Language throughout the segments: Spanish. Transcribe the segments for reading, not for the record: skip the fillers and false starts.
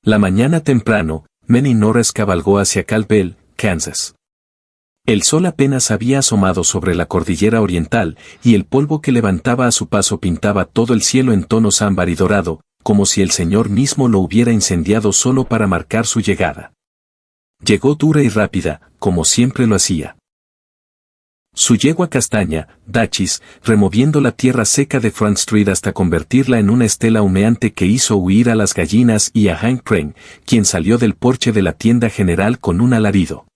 La mañana temprano, Minnie Norris cabalgó hacia Calvell, Kansas. El sol apenas había asomado sobre la cordillera oriental, y el polvo que levantaba a su paso pintaba todo el cielo en tonos ámbar y dorado, como si el Señor mismo lo hubiera incendiado solo para marcar su llegada. Llegó dura y rápida, como siempre lo hacía. Su yegua castaña, Duchess, removiendo la tierra seca de Front Street hasta convertirla en una estela humeante que hizo huir a las gallinas y a Hank Crane, quien salió del porche de la tienda general con un alarido.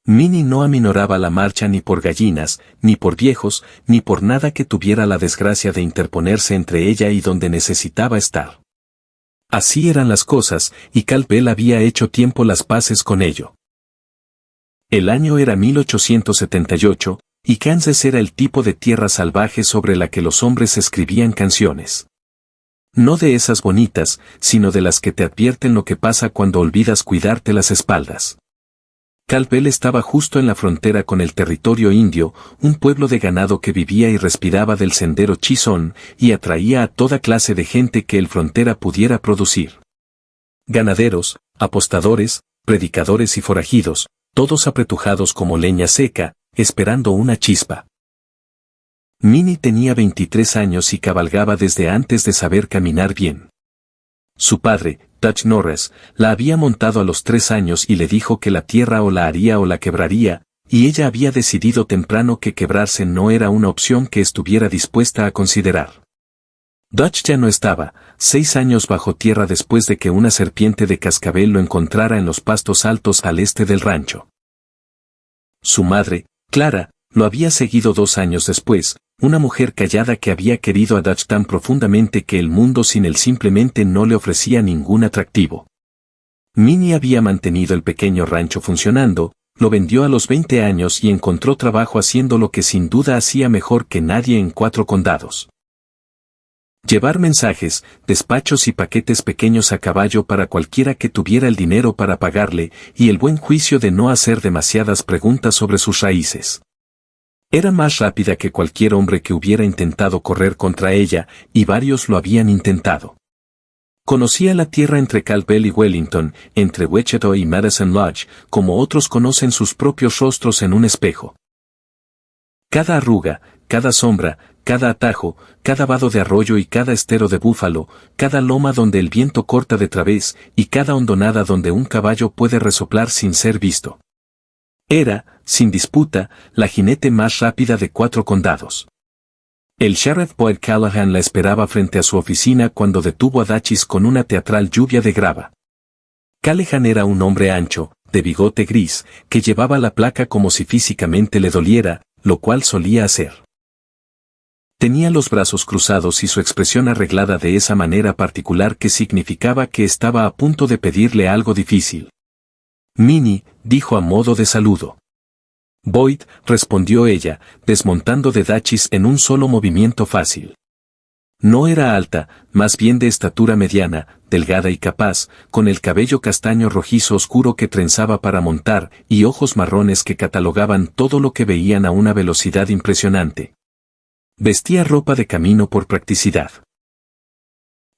Minnie no aminoraba la marcha ni por gallinas, ni por viejos, ni por nada que tuviera la desgracia de interponerse entre ella y donde necesitaba estar. Así eran las cosas, y Calvell había hecho tiempo las paces con ello. El año era 1878, y Kansas era el tipo de tierra salvaje sobre la que los hombres escribían canciones. No de esas bonitas, sino de las que te advierten lo que pasa cuando olvidas cuidarte las espaldas. Calvell estaba justo en la frontera con el territorio indio, un pueblo de ganado que vivía y respiraba del sendero Chison, y atraía a toda clase de gente que el frontera pudiera producir. Ganaderos, apostadores, predicadores y forajidos, todos apretujados como leña seca, esperando una chispa. Minnie tenía 23 años y cabalgaba desde antes de saber caminar bien. Su padre, Dutch Norris, la había montado a los 3 años y le dijo que la tierra o la haría o la quebraría, y ella había decidido temprano que quebrarse no era una opción que estuviera dispuesta a considerar. Dutch ya no estaba, 6 años bajo tierra después de que una serpiente de cascabel lo encontrara en los pastos altos al este del rancho. Su madre, Clara, lo había seguido 2 años después, una mujer callada que había querido a Dutch tan profundamente que el mundo sin él simplemente no le ofrecía ningún atractivo. Minnie había mantenido el pequeño rancho funcionando, lo vendió a los 20 años y encontró trabajo haciendo lo que sin duda hacía mejor que nadie en 4 condados. Llevar mensajes, despachos y paquetes pequeños a caballo para cualquiera que tuviera el dinero para pagarle, y el buen juicio de no hacer demasiadas preguntas sobre sus raíces. Era más rápida que cualquier hombre que hubiera intentado correr contra ella, y varios lo habían intentado. Conocía la tierra entre Calvell y Wellington, entre Wichita y Madison Lodge, como otros conocen sus propios rostros en un espejo. Cada arruga, cada sombra, cada atajo, cada vado de arroyo y cada estero de búfalo, cada loma donde el viento corta de través, y cada hondonada donde un caballo puede resoplar sin ser visto. Era, sin disputa, la jinete más rápida de 4 condados. El sheriff Boyd Callahan la esperaba frente a su oficina cuando detuvo a Duchess con una teatral lluvia de grava. Callahan era un hombre ancho, de bigote gris, que llevaba la placa como si físicamente le doliera, lo cual solía hacer. Tenía los brazos cruzados y su expresión arreglada de esa manera particular que significaba que estaba a punto de pedirle algo difícil. Minnie, dijo a modo de saludo. Boyd, respondió ella, desmontando de Duchess en un solo movimiento fácil. No era alta, más bien de estatura mediana, delgada y capaz, con el cabello castaño rojizo oscuro que trenzaba para montar y ojos marrones que catalogaban todo lo que veían a una velocidad impresionante. Vestía ropa de camino por practicidad.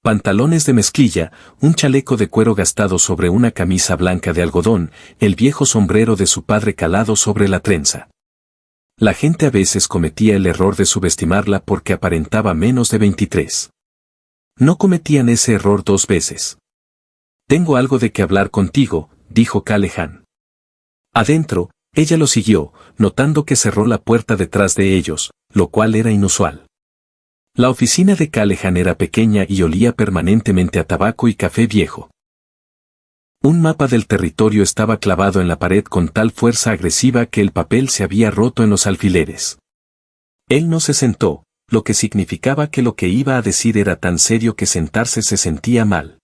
Pantalones de mezclilla, un chaleco de cuero gastado sobre una camisa blanca de algodón, el viejo sombrero de su padre calado sobre la trenza. La gente a veces cometía el error de subestimarla porque aparentaba menos de 23. No cometían ese error 2 veces. Tengo algo de que hablar contigo, dijo Callahan. Adentro, ella lo siguió, notando que cerró la puerta detrás de ellos, lo cual era inusual. La oficina de Callahan era pequeña y olía permanentemente a tabaco y café viejo. Un mapa del territorio estaba clavado en la pared con tal fuerza agresiva que el papel se había roto en los alfileres. Él no se sentó, lo que significaba que lo que iba a decir era tan serio que sentarse se sentía mal.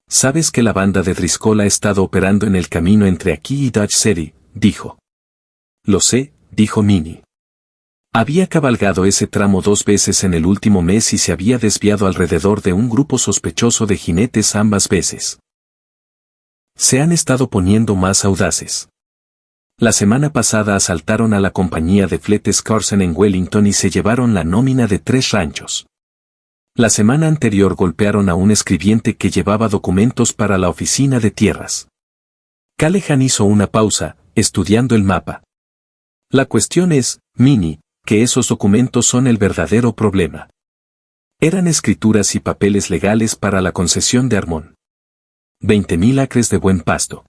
«¿Sabes que la banda de Driscoll ha estado operando en el camino entre aquí y Dodge City?», dijo. «Lo sé», dijo Minnie. Había cabalgado ese tramo 2 veces en el último mes y se había desviado alrededor de un grupo sospechoso de jinetes ambas veces. Se han estado poniendo más audaces. La semana pasada asaltaron a la compañía de fletes Carson en Wellington y se llevaron la nómina de 3 ranchos. La semana anterior golpearon a un escribiente que llevaba documentos para la oficina de tierras. Callahan hizo una pausa, estudiando el mapa. La cuestión es, Minnie, que esos documentos son el verdadero problema. Eran escrituras y papeles legales para la concesión de Armón. 20.000 acres de buen pasto.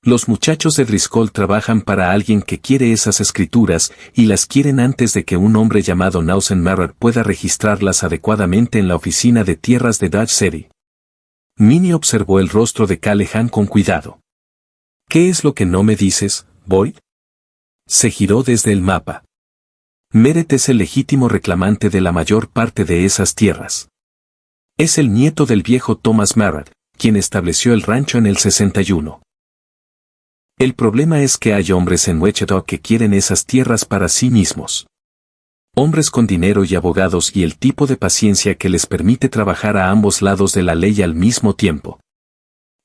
Los muchachos de Driscoll trabajan para alguien que quiere esas escrituras y las quieren antes de que un hombre llamado Nausen Marrer pueda registrarlas adecuadamente en la oficina de tierras de Dodge City. Minnie observó el rostro de Callahan con cuidado. ¿Qué es lo que no me dices, Boyd? Se giró desde el mapa. Meret es el legítimo reclamante de la mayor parte de esas tierras. Es el nieto del viejo Thomas Marrer, quien estableció el rancho en el 61. El problema es que hay hombres en Wichita que quieren esas tierras para sí mismos. Hombres con dinero y abogados y el tipo de paciencia que les permite trabajar a ambos lados de la ley al mismo tiempo.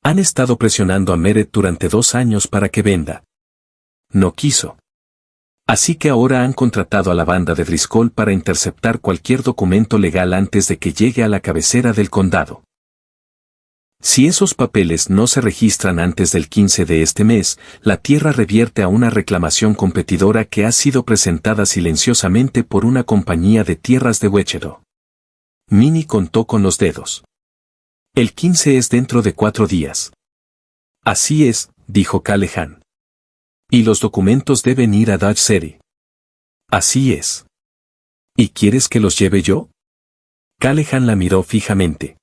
Han estado presionando a Meret durante 2 años para que venda. No quiso. Así que ahora han contratado a la banda de Driscoll para interceptar cualquier documento legal antes de que llegue a la cabecera del condado. Si esos papeles no se registran antes del 15 de este mes, la tierra revierte a una reclamación competidora que ha sido presentada silenciosamente por una compañía de tierras de Wichita. Minnie contó con los dedos. El 15 es dentro de 4 días. Así es, dijo Callahan. Y los documentos deben ir a Dodge City. Así es. ¿Y quieres que los lleve yo? Callahan la miró fijamente.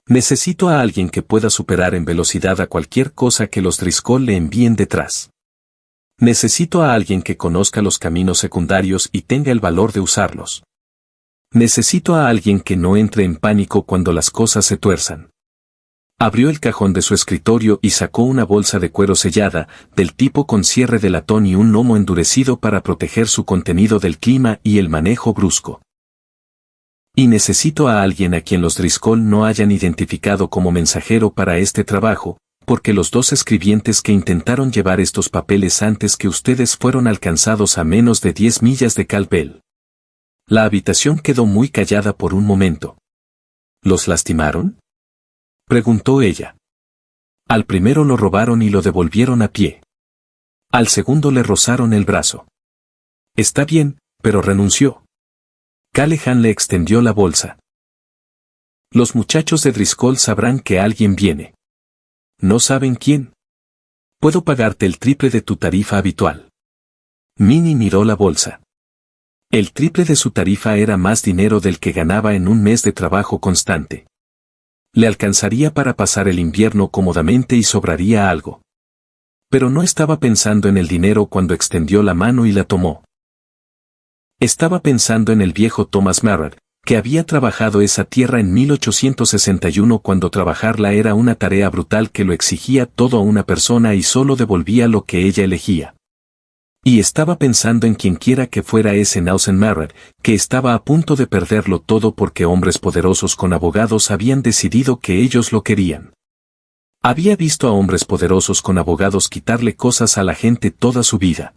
Necesito a alguien que pueda superar en velocidad a cualquier cosa que los Driscoll le envíen detrás. Necesito a alguien que conozca los caminos secundarios y tenga el valor de usarlos. Necesito a alguien que no entre en pánico cuando las cosas se tuerzan. Abrió el cajón de su escritorio y sacó una bolsa de cuero sellada, del tipo con cierre de latón y un lomo endurecido para proteger su contenido del clima y el manejo brusco. Y necesito a alguien a quien los Driscoll no hayan identificado como mensajero para este trabajo, porque los 2 escribientes que intentaron llevar estos papeles antes que ustedes fueron alcanzados a menos de 10 millas de Calpel. La habitación quedó muy callada por un momento. ¿Los lastimaron?, preguntó ella. Al primero lo robaron y lo devolvieron a pie. Al segundo le rozaron el brazo. Está bien, pero renunció. Callahan le extendió la bolsa. Los muchachos de Driscoll sabrán que alguien viene. ¿No saben quién? Puedo pagarte el triple de tu tarifa habitual. Minnie miró la bolsa. El triple de su tarifa era más dinero del que ganaba en un mes de trabajo constante. Le alcanzaría para pasar el invierno cómodamente y sobraría algo. Pero no estaba pensando en el dinero cuando extendió la mano y la tomó. Estaba pensando en el viejo Thomas Marrer, que había trabajado esa tierra en 1861 cuando trabajarla era una tarea brutal que lo exigía todo a una persona y solo devolvía lo que ella elegía. Y estaba pensando en quienquiera que fuera ese Nausen Marrer, que estaba a punto de perderlo todo porque hombres poderosos con abogados habían decidido que ellos lo querían. Había visto a hombres poderosos con abogados quitarle cosas a la gente toda su vida.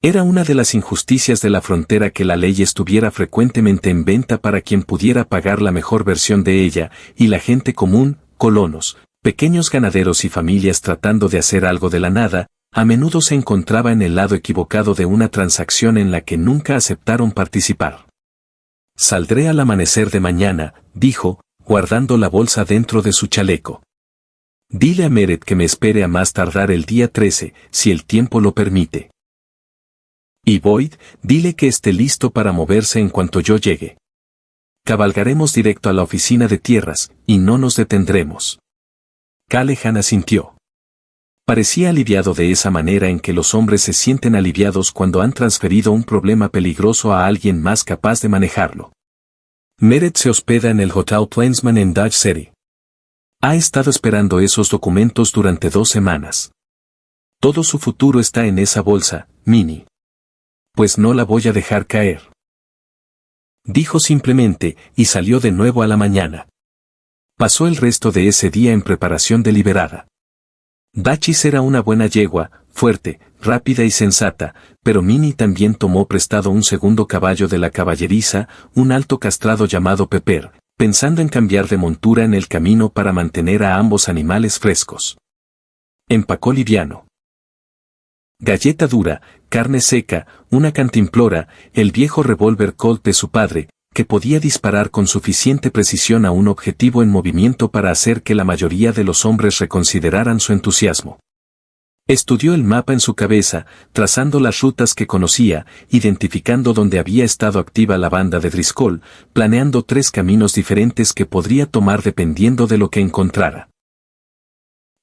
Era una de las injusticias de la frontera que la ley estuviera frecuentemente en venta para quien pudiera pagar la mejor versión de ella, y la gente común, colonos, pequeños ganaderos y familias tratando de hacer algo de la nada, a menudo se encontraba en el lado equivocado de una transacción en la que nunca aceptaron participar. Saldré al amanecer de mañana, dijo, guardando la bolsa dentro de su chaleco. Dile a Meret que me espere a más tardar el día 13, si el tiempo lo permite. Y Boyd, dile que esté listo para moverse en cuanto yo llegue. Cabalgaremos directo a la oficina de tierras, y no nos detendremos. Callahan asintió. Parecía aliviado de esa manera en que los hombres se sienten aliviados cuando han transferido un problema peligroso a alguien más capaz de manejarlo. Meret se hospeda en el Hotel Plainsman en Dodge City. Ha estado esperando esos documentos durante 2 semanas. Todo su futuro está en esa bolsa, Minnie. Pues no la voy a dejar caer. Dijo simplemente, y salió de nuevo a la mañana. Pasó el resto de ese día en preparación deliberada. Dachis era una buena yegua, fuerte, rápida y sensata, pero Minnie también tomó prestado un segundo caballo de la caballeriza, un alto castrado llamado Pepper, pensando en cambiar de montura en el camino para mantener a ambos animales frescos. Empacó liviano. Galleta dura, carne seca, una cantimplora, el viejo revólver Colt de su padre, que podía disparar con suficiente precisión a un objetivo en movimiento para hacer que la mayoría de los hombres reconsideraran su entusiasmo. Estudió el mapa en su cabeza, trazando las rutas que conocía, identificando dónde había estado activa la banda de Driscoll, planeando 3 caminos diferentes que podría tomar dependiendo de lo que encontrara.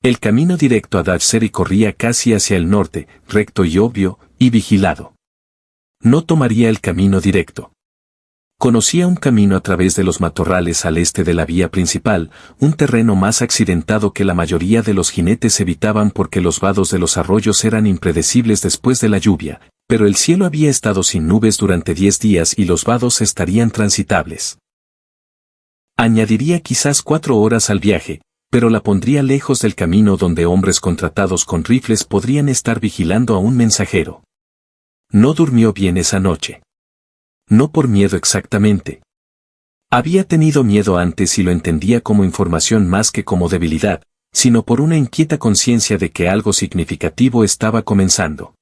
El camino directo a Dutch corría casi hacia el norte, recto y obvio, y vigilado. No tomaría el camino directo. Conocía un camino a través de los matorrales al este de la vía principal, un terreno más accidentado que la mayoría de los jinetes evitaban porque los vados de los arroyos eran impredecibles después de la lluvia, pero el cielo había estado sin nubes durante 10 días y los vados estarían transitables. Añadiría quizás 4 horas al viaje, pero la pondría lejos del camino donde hombres contratados con rifles podrían estar vigilando a un mensajero. No durmió bien esa noche. No por miedo exactamente. Había tenido miedo antes y lo entendía como información más que como debilidad, sino por una inquieta conciencia de que algo significativo estaba comenzando.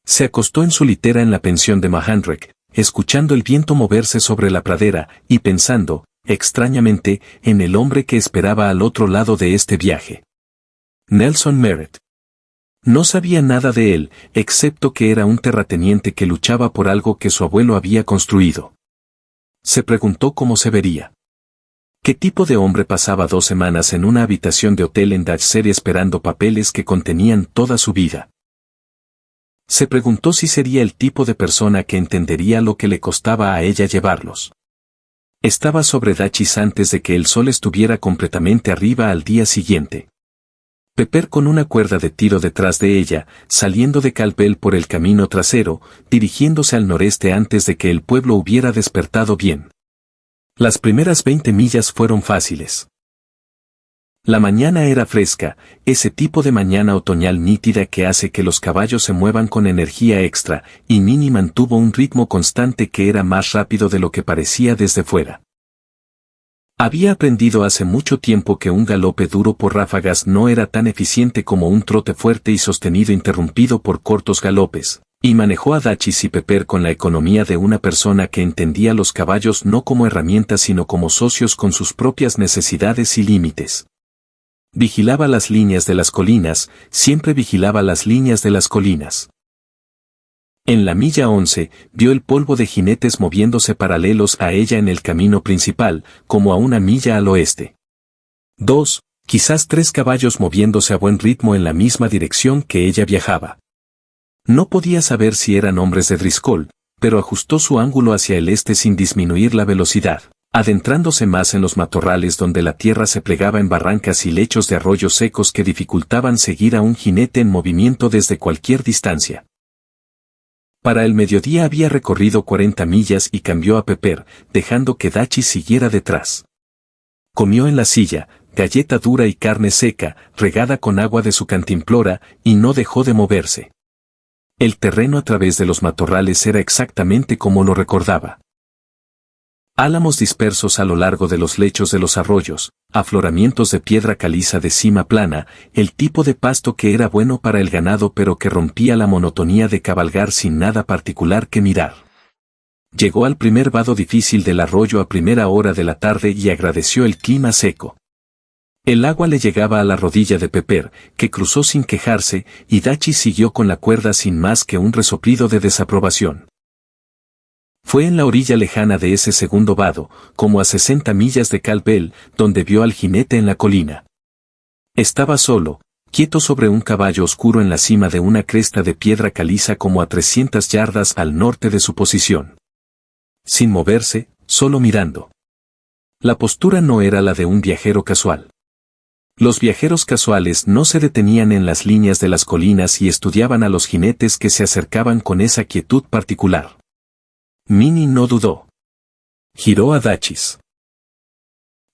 Se acostó en su litera en la pensión de Mahandrek, escuchando el viento moverse sobre la pradera y pensando, extrañamente, en el hombre que esperaba al otro lado de este viaje. Nelson Merritt. No sabía nada de él, excepto que era un terrateniente que luchaba por algo que su abuelo había construido. Se preguntó cómo se vería. ¿Qué tipo de hombre pasaba 2 semanas en una habitación de hotel en Dutch esperando papeles que contenían toda su vida? Se preguntó si sería el tipo de persona que entendería lo que le costaba a ella llevarlos. Estaba sobre Dutchess antes de que el sol estuviera completamente arriba al día siguiente. Pepper con una cuerda de tiro detrás de ella, saliendo de Calpel por el camino trasero, dirigiéndose al noreste antes de que el pueblo hubiera despertado bien. Las primeras 20 millas fueron fáciles. La mañana era fresca, ese tipo de mañana otoñal nítida que hace que los caballos se muevan con energía extra, y Minnie mantuvo un ritmo constante que era más rápido de lo que parecía desde fuera. Había aprendido hace mucho tiempo que un galope duro por ráfagas no era tan eficiente como un trote fuerte y sostenido interrumpido por cortos galopes, y manejó a Dutchess y Pepper con la economía de una persona que entendía los caballos no como herramientas sino como socios con sus propias necesidades y límites. Vigilaba las líneas de las colinas, siempre vigilaba las líneas de las colinas. En la milla 11, vio el polvo de jinetes moviéndose paralelos a ella en el camino principal, como a una milla al oeste. 2, quizás 3 caballos moviéndose a buen ritmo en la misma dirección que ella viajaba. No podía saber si eran hombres de Driscoll, pero ajustó su ángulo hacia el este sin disminuir la velocidad, adentrándose más en los matorrales donde la tierra se plegaba en barrancas y lechos de arroyos secos que dificultaban seguir a un jinete en movimiento desde cualquier distancia. Para el mediodía había recorrido 40 millas y cambió a Pepper, dejando que Dutchess siguiera detrás. Comió en la silla, galleta dura y carne seca, regada con agua de su cantimplora, y no dejó de moverse. El terreno a través de los matorrales era exactamente como lo recordaba. Álamos dispersos a lo largo de los lechos de los arroyos, afloramientos de piedra caliza de cima plana, el tipo de pasto que era bueno para el ganado pero que rompía la monotonía de cabalgar sin nada particular que mirar. Llegó al primer vado difícil del arroyo a primera hora de la tarde y agradeció el clima seco. El agua le llegaba a la rodilla de Pepper, que cruzó sin quejarse, y Dutchess siguió con la cuerda sin más que un resoplido de desaprobación. Fue en la orilla lejana de ese segundo vado, como a 60 millas de Calpel, donde vio al jinete en la colina. Estaba solo, quieto sobre un caballo oscuro en la cima de una cresta de piedra caliza como a 300 yardas al norte de su posición. Sin moverse, solo mirando. La postura no era la de un viajero casual. Los viajeros casuales no se detenían en las líneas de las colinas y estudiaban a los jinetes que se acercaban con esa quietud particular. Minnie no dudó. Giró a Dutchess.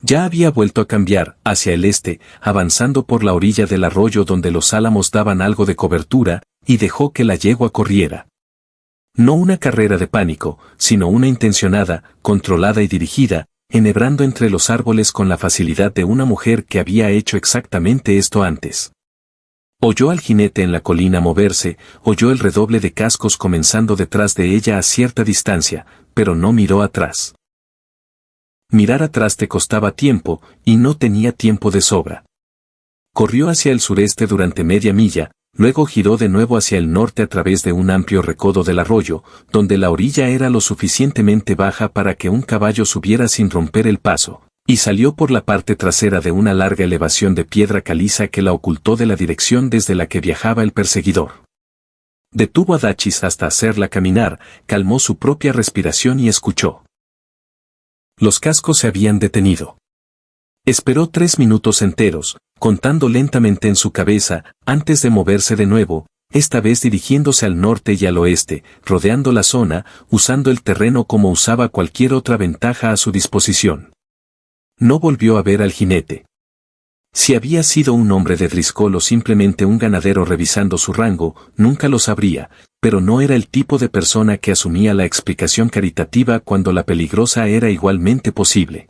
Ya había vuelto a cambiar, hacia el este, avanzando por la orilla del arroyo donde los álamos daban algo de cobertura, y dejó que la yegua corriera. No una carrera de pánico, sino una intencionada, controlada y dirigida, enhebrando entre los árboles con la facilidad de una mujer que había hecho exactamente esto antes. Oyó al jinete en la colina moverse, oyó el redoble de cascos comenzando detrás de ella a cierta distancia, pero no miró atrás. Mirar atrás te costaba tiempo, y no tenía tiempo de sobra. Corrió hacia el sureste durante media milla, luego giró de nuevo hacia el norte a través de un amplio recodo del arroyo, donde la orilla era lo suficientemente baja para que un caballo subiera sin romper el paso, y salió por la parte trasera de una larga elevación de piedra caliza que la ocultó de la dirección desde la que viajaba el perseguidor. Detuvo a Dachis hasta hacerla caminar, calmó su propia respiración y escuchó. Los cascos se habían detenido. Esperó 3 minutos enteros, contando lentamente en su cabeza, antes de moverse de nuevo, esta vez dirigiéndose al norte y al oeste, rodeando la zona, usando el terreno como usaba cualquier otra ventaja a su disposición. No volvió a ver al jinete. Si había sido un hombre de Driscoll o simplemente un ganadero revisando su rango, nunca lo sabría, pero no era el tipo de persona que asumía la explicación caritativa cuando la peligrosa era igualmente posible.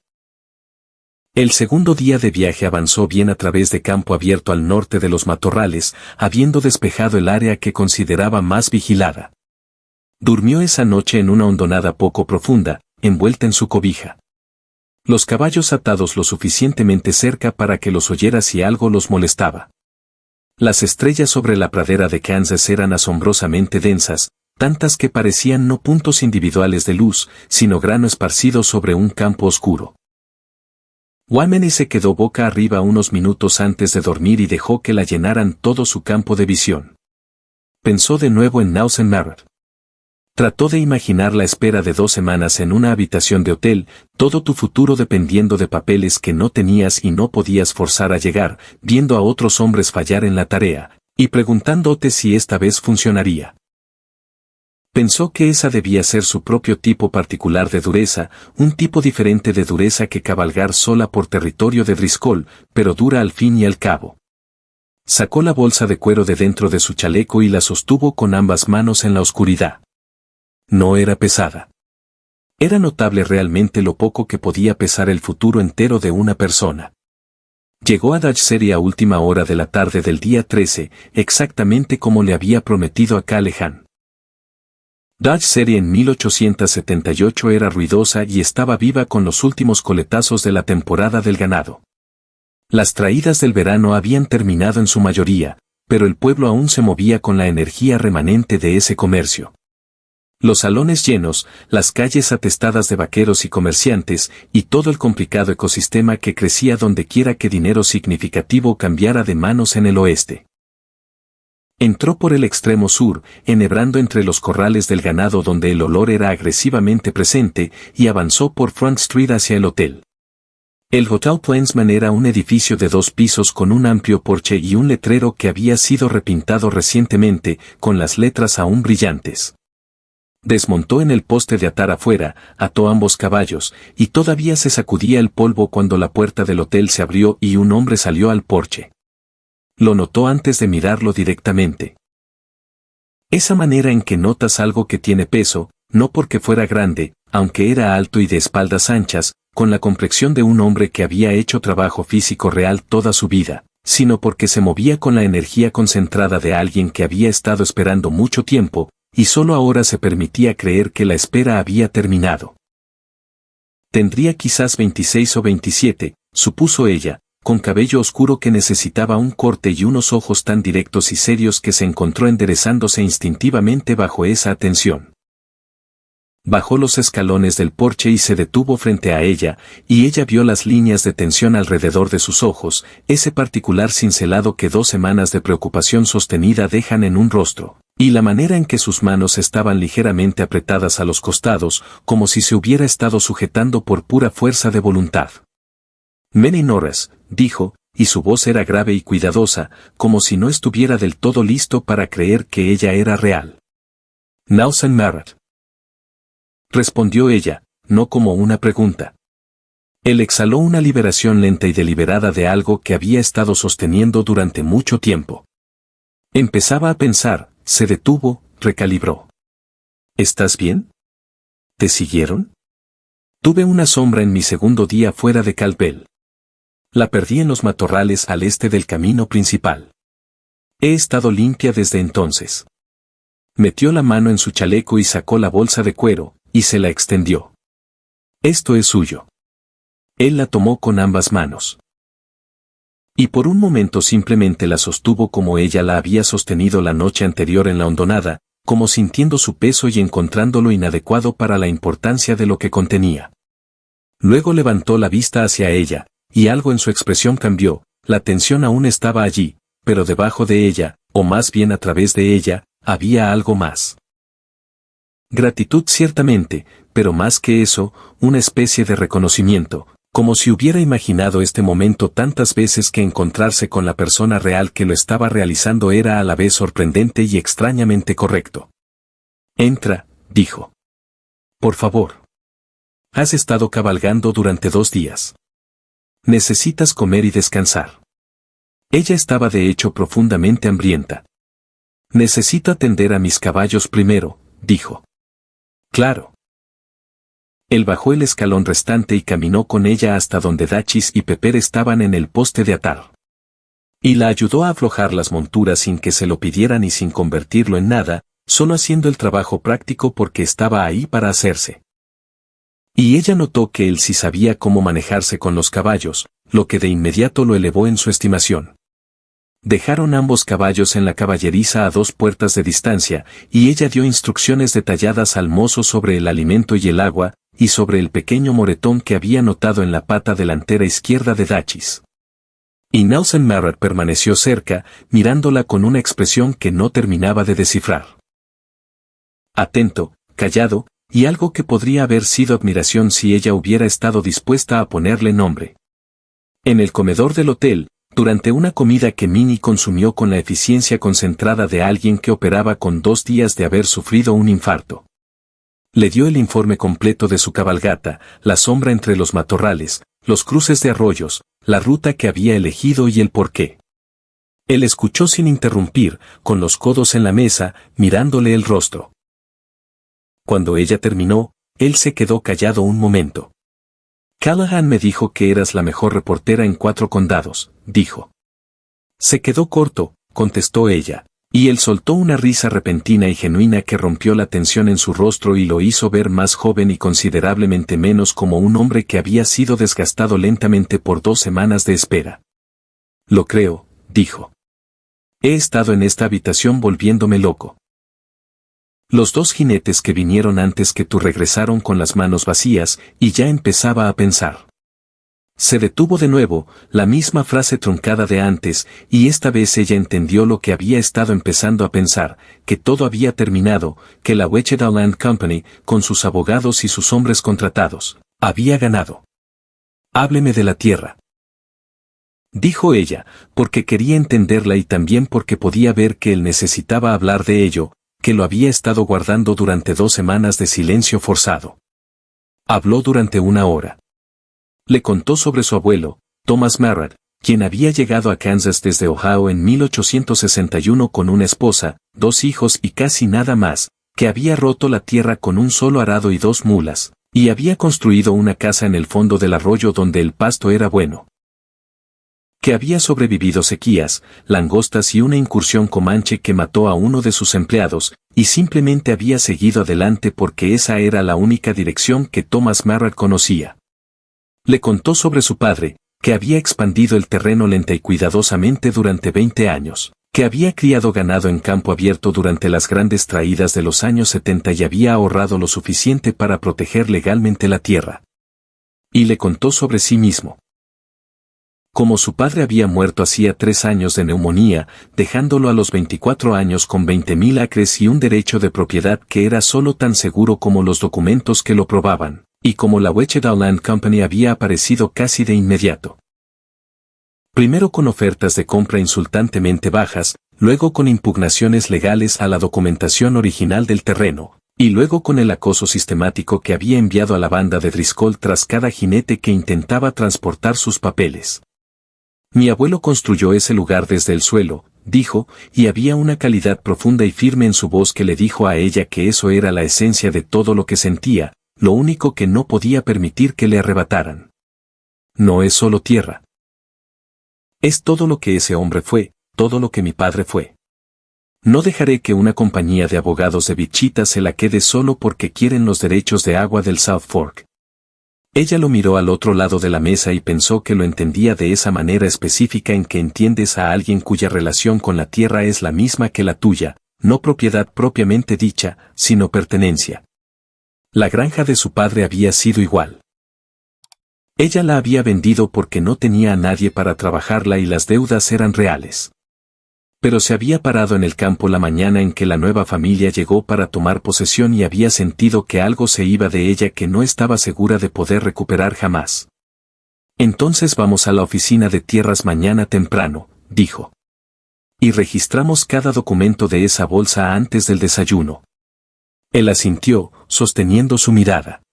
El segundo día de viaje avanzó bien a través de campo abierto al norte de los matorrales, habiendo despejado el área que consideraba más vigilada. Durmió esa noche en una hondonada poco profunda, envuelta en su cobija. Los caballos atados lo suficientemente cerca para que los oyera si algo los molestaba. Las estrellas sobre la pradera de Kansas eran asombrosamente densas, tantas que parecían no puntos individuales de luz, sino grano esparcido sobre un campo oscuro. Wameni se quedó boca arriba unos minutos antes de dormir y dejó que la llenaran todo su campo de visión. Pensó de nuevo en Nausen Marret. Trató de imaginar la espera de 2 semanas en una habitación de hotel, todo tu futuro dependiendo de papeles que no tenías y no podías forzar a llegar, viendo a otros hombres fallar en la tarea, y preguntándote si esta vez funcionaría. Pensó que esa debía ser su propio tipo particular de dureza, un tipo diferente de dureza que cabalgar sola por territorio de Driscoll, pero dura al fin y al cabo. Sacó la bolsa de cuero de dentro de su chaleco y la sostuvo con ambas manos en la oscuridad. No era pesada. Era notable realmente lo poco que podía pesar el futuro entero de una persona. Llegó a Dodge City a última hora de la tarde del día 13, exactamente como le había prometido a Callahan. Dodge City en 1878 era ruidosa y estaba viva con los últimos coletazos de la temporada del ganado. Las traídas del verano habían terminado en su mayoría, pero el pueblo aún se movía con la energía remanente de ese comercio. Los salones llenos, las calles atestadas de vaqueros y comerciantes, y todo el complicado ecosistema que crecía donde quiera que dinero significativo cambiara de manos en el oeste. Entró por el extremo sur, enhebrando entre los corrales del ganado donde el olor era agresivamente presente, y avanzó por Front Street hacia el hotel. El Hotel Plainsman era un edificio de 2 pisos con un amplio porche y un letrero que había sido repintado recientemente, con las letras aún brillantes. Desmontó en el poste de atar afuera, ató ambos caballos, y todavía se sacudía el polvo cuando la puerta del hotel se abrió y un hombre salió al porche. Lo notó antes de mirarlo directamente. Esa manera en que notas algo que tiene peso, no porque fuera grande, aunque era alto y de espaldas anchas, con la complexión de un hombre que había hecho trabajo físico real toda su vida, sino porque se movía con la energía concentrada de alguien que había estado esperando mucho tiempo, y solo ahora se permitía creer que la espera había terminado. Tendría quizás 26 o 27, supuso ella, con cabello oscuro que necesitaba un corte y unos ojos tan directos y serios que se encontró enderezándose instintivamente bajo esa atención. Bajó los escalones del porche y se detuvo frente a ella, y ella vio las líneas de tensión alrededor de sus ojos, ese particular cincelado que 2 semanas de preocupación sostenida dejan en un rostro, y la manera en que sus manos estaban ligeramente apretadas a los costados, como si se hubiera estado sujetando por pura fuerza de voluntad. Manny Norris, dijo, y su voz era grave y cuidadosa, como si no estuviera del todo listo para creer que ella era real. Nausen Marret. Respondió ella, no como una pregunta. Él exhaló una liberación lenta y deliberada de algo que había estado sosteniendo durante mucho tiempo. Empezaba a pensar, se detuvo, recalibró. ¿Estás bien? ¿Te siguieron? Tuve una sombra en mi segundo día fuera de Calpel. La perdí en los matorrales al este del camino principal. He estado limpia desde entonces. Metió la mano en su chaleco y sacó la bolsa de cuero, y se la extendió. Esto es suyo. Él la tomó con ambas manos. Y por un momento simplemente la sostuvo como ella la había sostenido la noche anterior en la hondonada, como sintiendo su peso y encontrándolo inadecuado para la importancia de lo que contenía. Luego levantó la vista hacia ella, y algo en su expresión cambió, la tensión aún estaba allí, pero debajo de ella, o más bien a través de ella, había algo más. Gratitud ciertamente, pero más que eso, una especie de reconocimiento, como si hubiera imaginado este momento tantas veces que encontrarse con la persona real que lo estaba realizando era a la vez sorprendente y extrañamente correcto. Entra, dijo. Por favor. Has estado cabalgando durante 2 días. Necesitas comer y descansar. Ella estaba de hecho profundamente hambrienta. Necesito atender a mis caballos primero, dijo. Claro. Él bajó el escalón restante y caminó con ella hasta donde Dachis y Pepper estaban en el poste de atar. Y la ayudó a aflojar las monturas sin que se lo pidieran y sin convertirlo en nada, solo haciendo el trabajo práctico porque estaba ahí para hacerse. Y ella notó que él sí sabía cómo manejarse con los caballos, lo que de inmediato lo elevó en su estimación. Dejaron ambos caballos en la caballeriza a 2 puertas de distancia, y ella dio instrucciones detalladas al mozo sobre el alimento y el agua, y sobre el pequeño moretón que había notado en la pata delantera izquierda de Dachis. Y Nelson Marrot permaneció cerca, mirándola con una expresión que no terminaba de descifrar. Atento, callado, y algo que podría haber sido admiración si ella hubiera estado dispuesta a ponerle nombre. En el comedor del hotel, durante una comida que Minnie consumió con la eficiencia concentrada de alguien que operaba con 2 días de haber sufrido un infarto. Le dio el informe completo de su cabalgata, la sombra entre los matorrales, los cruces de arroyos, la ruta que había elegido y el porqué. Él escuchó sin interrumpir, con los codos en la mesa, mirándole el rostro. Cuando ella terminó, él se quedó callado un momento. Callahan me dijo que eras la mejor reportera en 4 condados, dijo. Se quedó corto, contestó ella, y él soltó una risa repentina y genuina que rompió la tensión en su rostro y lo hizo ver más joven y considerablemente menos como un hombre que había sido desgastado lentamente por 2 semanas de espera. Lo creo, dijo. He estado en esta habitación volviéndome loco. Los 2 jinetes que vinieron antes que tú regresaron con las manos vacías, y ya empezaba a pensar. Se detuvo de nuevo, la misma frase truncada de antes, y esta vez ella entendió lo que había estado empezando a pensar, que todo había terminado, que la Wichita Land Company, con sus abogados y sus hombres contratados, había ganado. Hábleme de la tierra. Dijo ella, porque quería entenderla y también porque podía ver que él necesitaba hablar de ello, que lo había estado guardando durante 2 semanas de silencio forzado. Habló durante 1 hora. Le contó sobre su abuelo, Thomas Marrot, quien había llegado a Kansas desde Ohio en 1861 con una esposa, 2 hijos y casi nada más, que había roto la tierra con un solo arado y 2 mulas, y había construido una casa en el fondo del arroyo donde el pasto era bueno. Que había sobrevivido sequías, langostas y una incursión comanche que mató a uno de sus empleados, y simplemente había seguido adelante porque esa era la única dirección que Thomas Marrot conocía. Le contó sobre su padre, que había expandido el terreno lenta y cuidadosamente durante 20 años, que había criado ganado en campo abierto durante las grandes traídas de los años 70 y había ahorrado lo suficiente para proteger legalmente la tierra. Y le contó sobre sí mismo. Como su padre había muerto hacía 3 años de neumonía, dejándolo a los 24 años con 20.000 acres y un derecho de propiedad que era solo tan seguro como los documentos que lo probaban, y como la Wichita Land Company había aparecido casi de inmediato. Primero con ofertas de compra insultantemente bajas, luego con impugnaciones legales a la documentación original del terreno, Y luego con el acoso sistemático que había enviado a la banda de Driscoll tras cada jinete que intentaba transportar sus papeles. Mi abuelo construyó ese lugar desde el suelo, dijo, y había una calidad profunda y firme en su voz que le dijo a ella que eso era la esencia de todo lo que sentía, lo único que no podía permitir que le arrebataran. No es solo tierra. Es todo lo que ese hombre fue, todo lo que mi padre fue. No dejaré que una compañía de abogados de Wichita se la quede solo porque quieren los derechos de agua del South Fork. Ella lo miró al otro lado de la mesa y pensó que lo entendía de esa manera específica en que entiendes a alguien cuya relación con la tierra es la misma que la tuya, no propiedad propiamente dicha, sino pertenencia. La granja de su padre había sido igual. Ella la había vendido porque no tenía a nadie para trabajarla y las deudas eran reales. Pero se había parado en el campo la mañana en que la nueva familia llegó para tomar posesión y había sentido que algo se iba de ella que no estaba segura de poder recuperar jamás. Entonces vamos a la oficina de tierras mañana temprano, dijo. Y registramos cada documento de esa bolsa antes del desayuno. Él asintió, sosteniendo su mirada.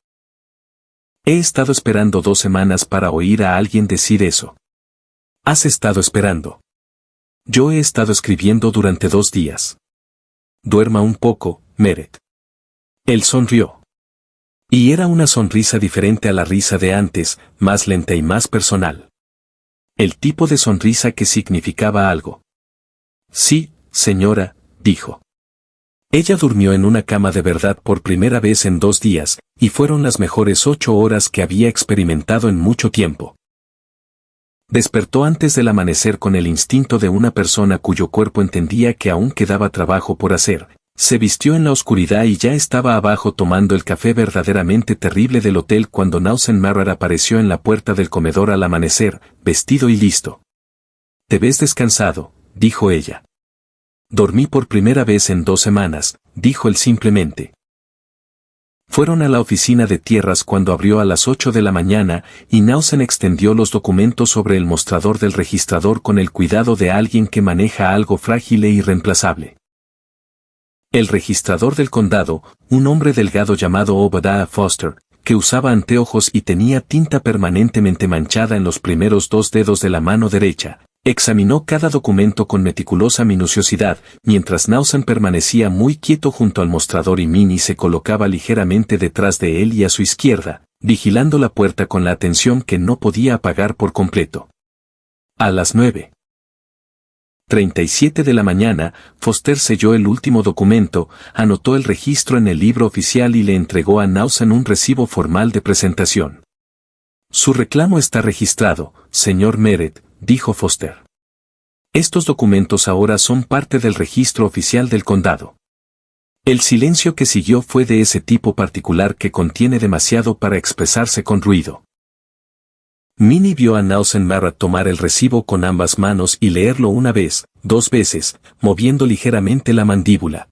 He estado esperando 2 semanas para oír a alguien decir eso. ¿Has estado esperando? Yo he estado escribiendo durante 2 días. Duerma un poco, Meret. Él sonrió. Y era una sonrisa diferente a la risa de antes, más lenta y más personal. El tipo de sonrisa que significaba algo. Sí, señora, dijo. Ella durmió en una cama de verdad por primera vez en 2 días, y fueron las mejores 8 horas que había experimentado en mucho tiempo. Despertó antes del amanecer con el instinto de una persona cuyo cuerpo entendía que aún quedaba trabajo por hacer. Se vistió en la oscuridad y ya estaba abajo tomando el café verdaderamente terrible del hotel cuando Nausen Marrar apareció en la puerta del comedor al amanecer, vestido y listo. «Te ves descansado», dijo ella. «Dormí por primera vez en 2 semanas», dijo él simplemente. Fueron a la oficina de tierras cuando abrió a las 8 de la mañana y Nausen extendió los documentos sobre el mostrador del registrador con el cuidado de alguien que maneja algo frágil e irreemplazable. El registrador del condado, un hombre delgado llamado Obadiah Foster, que usaba anteojos y tenía tinta permanentemente manchada en los primeros 2 dedos de la mano derecha, examinó cada documento con meticulosa minuciosidad, mientras Nausen permanecía muy quieto junto al mostrador y Minnie se colocaba ligeramente detrás de él y a su izquierda, vigilando la puerta con la atención que no podía apagar por completo. A las 9:37 de la mañana, Foster selló el último documento, anotó el registro en el libro oficial y le entregó a Nausen un recibo formal de presentación. Su reclamo está registrado, señor Meret, dijo Foster. Estos documentos ahora son parte del registro oficial del condado. El silencio que siguió fue de ese tipo particular que contiene demasiado para expresarse con ruido. Minnie vio a Nausen Marrar tomar el recibo con ambas manos y leerlo una vez, 2 veces, moviendo ligeramente la mandíbula.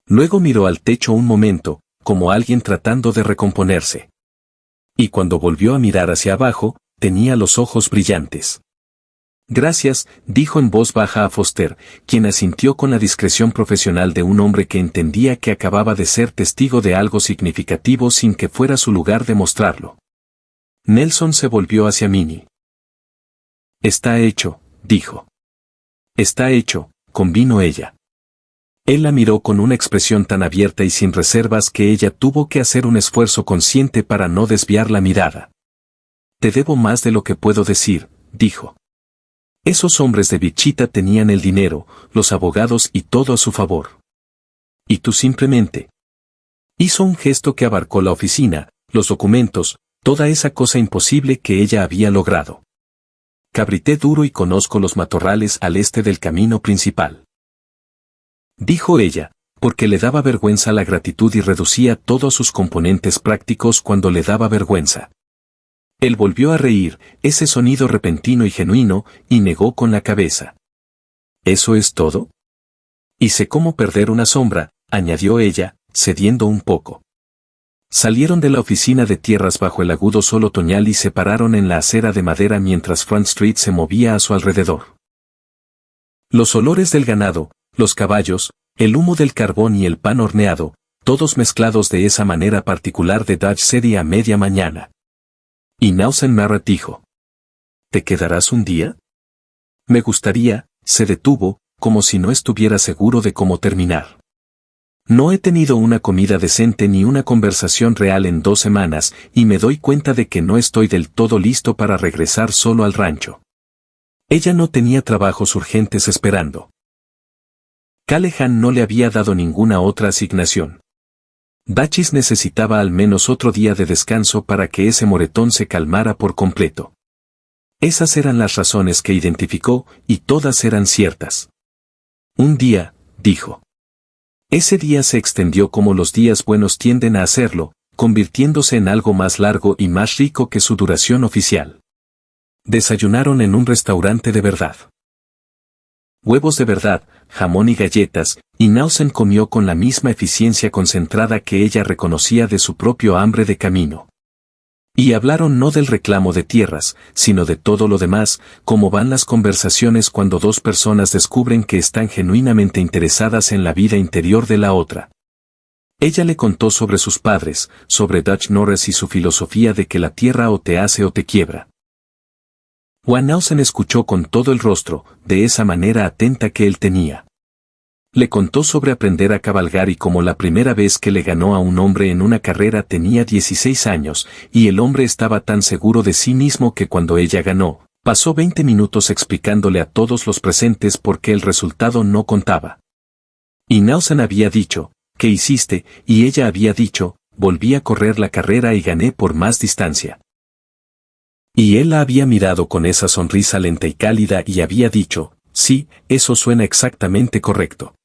Luego miró al techo un momento, como alguien tratando de recomponerse. Y cuando volvió a mirar hacia abajo, tenía los ojos brillantes. Gracias, dijo en voz baja a Foster, quien asintió con la discreción profesional de un hombre que entendía que acababa de ser testigo de algo significativo sin que fuera su lugar de mostrarlo. Nelson se volvió hacia Minnie. Está hecho, dijo. Está hecho, convino ella. Él la miró con una expresión tan abierta y sin reservas que ella tuvo que hacer un esfuerzo consciente para no desviar la mirada. Te debo más de lo que puedo decir, dijo. Esos hombres de Wichita tenían el dinero, los abogados y todo a su favor. Y tú simplemente. Hizo un gesto que abarcó la oficina, los documentos, toda esa cosa imposible que ella había logrado. Cabrité duro y conozco los matorrales al este del camino principal. Dijo ella, porque le daba vergüenza la gratitud y reducía todo a sus componentes prácticos cuando le daba vergüenza. Él volvió a reír, ese sonido repentino y genuino, y negó con la cabeza. ¿Eso es todo? Y sé cómo perder una sombra, añadió ella, cediendo un poco. Salieron de la oficina de tierras bajo el agudo sol otoñal y se pararon en la acera de madera mientras Front Street se movía a su alrededor. Los olores del ganado, los caballos, el humo del carbón y el pan horneado, todos mezclados de esa manera particular de Dutch Serie a media mañana. Y Nausen Marrat dijo: ¿Te quedarás un día? Me gustaría. Se detuvo, como si no estuviera seguro de cómo terminar. No he tenido una comida decente ni una conversación real en 2 semanas, y me doy cuenta de que no estoy del todo listo para regresar solo al rancho. Ella no tenía trabajos urgentes esperando. Callahan no le había dado ninguna otra asignación. Dachis necesitaba al menos otro día de descanso para que ese moretón se calmara por completo. Esas eran las razones que identificó, y todas eran ciertas. Un día, dijo. Ese día se extendió como los días buenos tienden a hacerlo, convirtiéndose en algo más largo y más rico que su duración oficial. Desayunaron en un restaurante de verdad. Huevos de verdad, jamón y galletas, y Nausen comió con la misma eficiencia concentrada que ella reconocía de su propio hambre de camino. Y hablaron no del reclamo de tierras, sino de todo lo demás, como van las conversaciones cuando 2 personas descubren que están genuinamente interesadas en la vida interior de la otra. Ella le contó sobre sus padres, sobre Dutch Norris y su filosofía de que la tierra o te hace o te quiebra. Juan Nausen escuchó con todo el rostro, de esa manera atenta que él tenía. Le contó sobre aprender a cabalgar y cómo la primera vez que le ganó a un hombre en una carrera tenía 16 años, y el hombre estaba tan seguro de sí mismo que cuando ella ganó, pasó 20 minutos explicándole a todos los presentes por qué el resultado no contaba. Y Nausen había dicho: ¿qué hiciste? Y ella había dicho: volví a correr la carrera y gané por más distancia. Y él la había mirado con esa sonrisa lenta y cálida y había dicho: sí, eso suena exactamente correcto.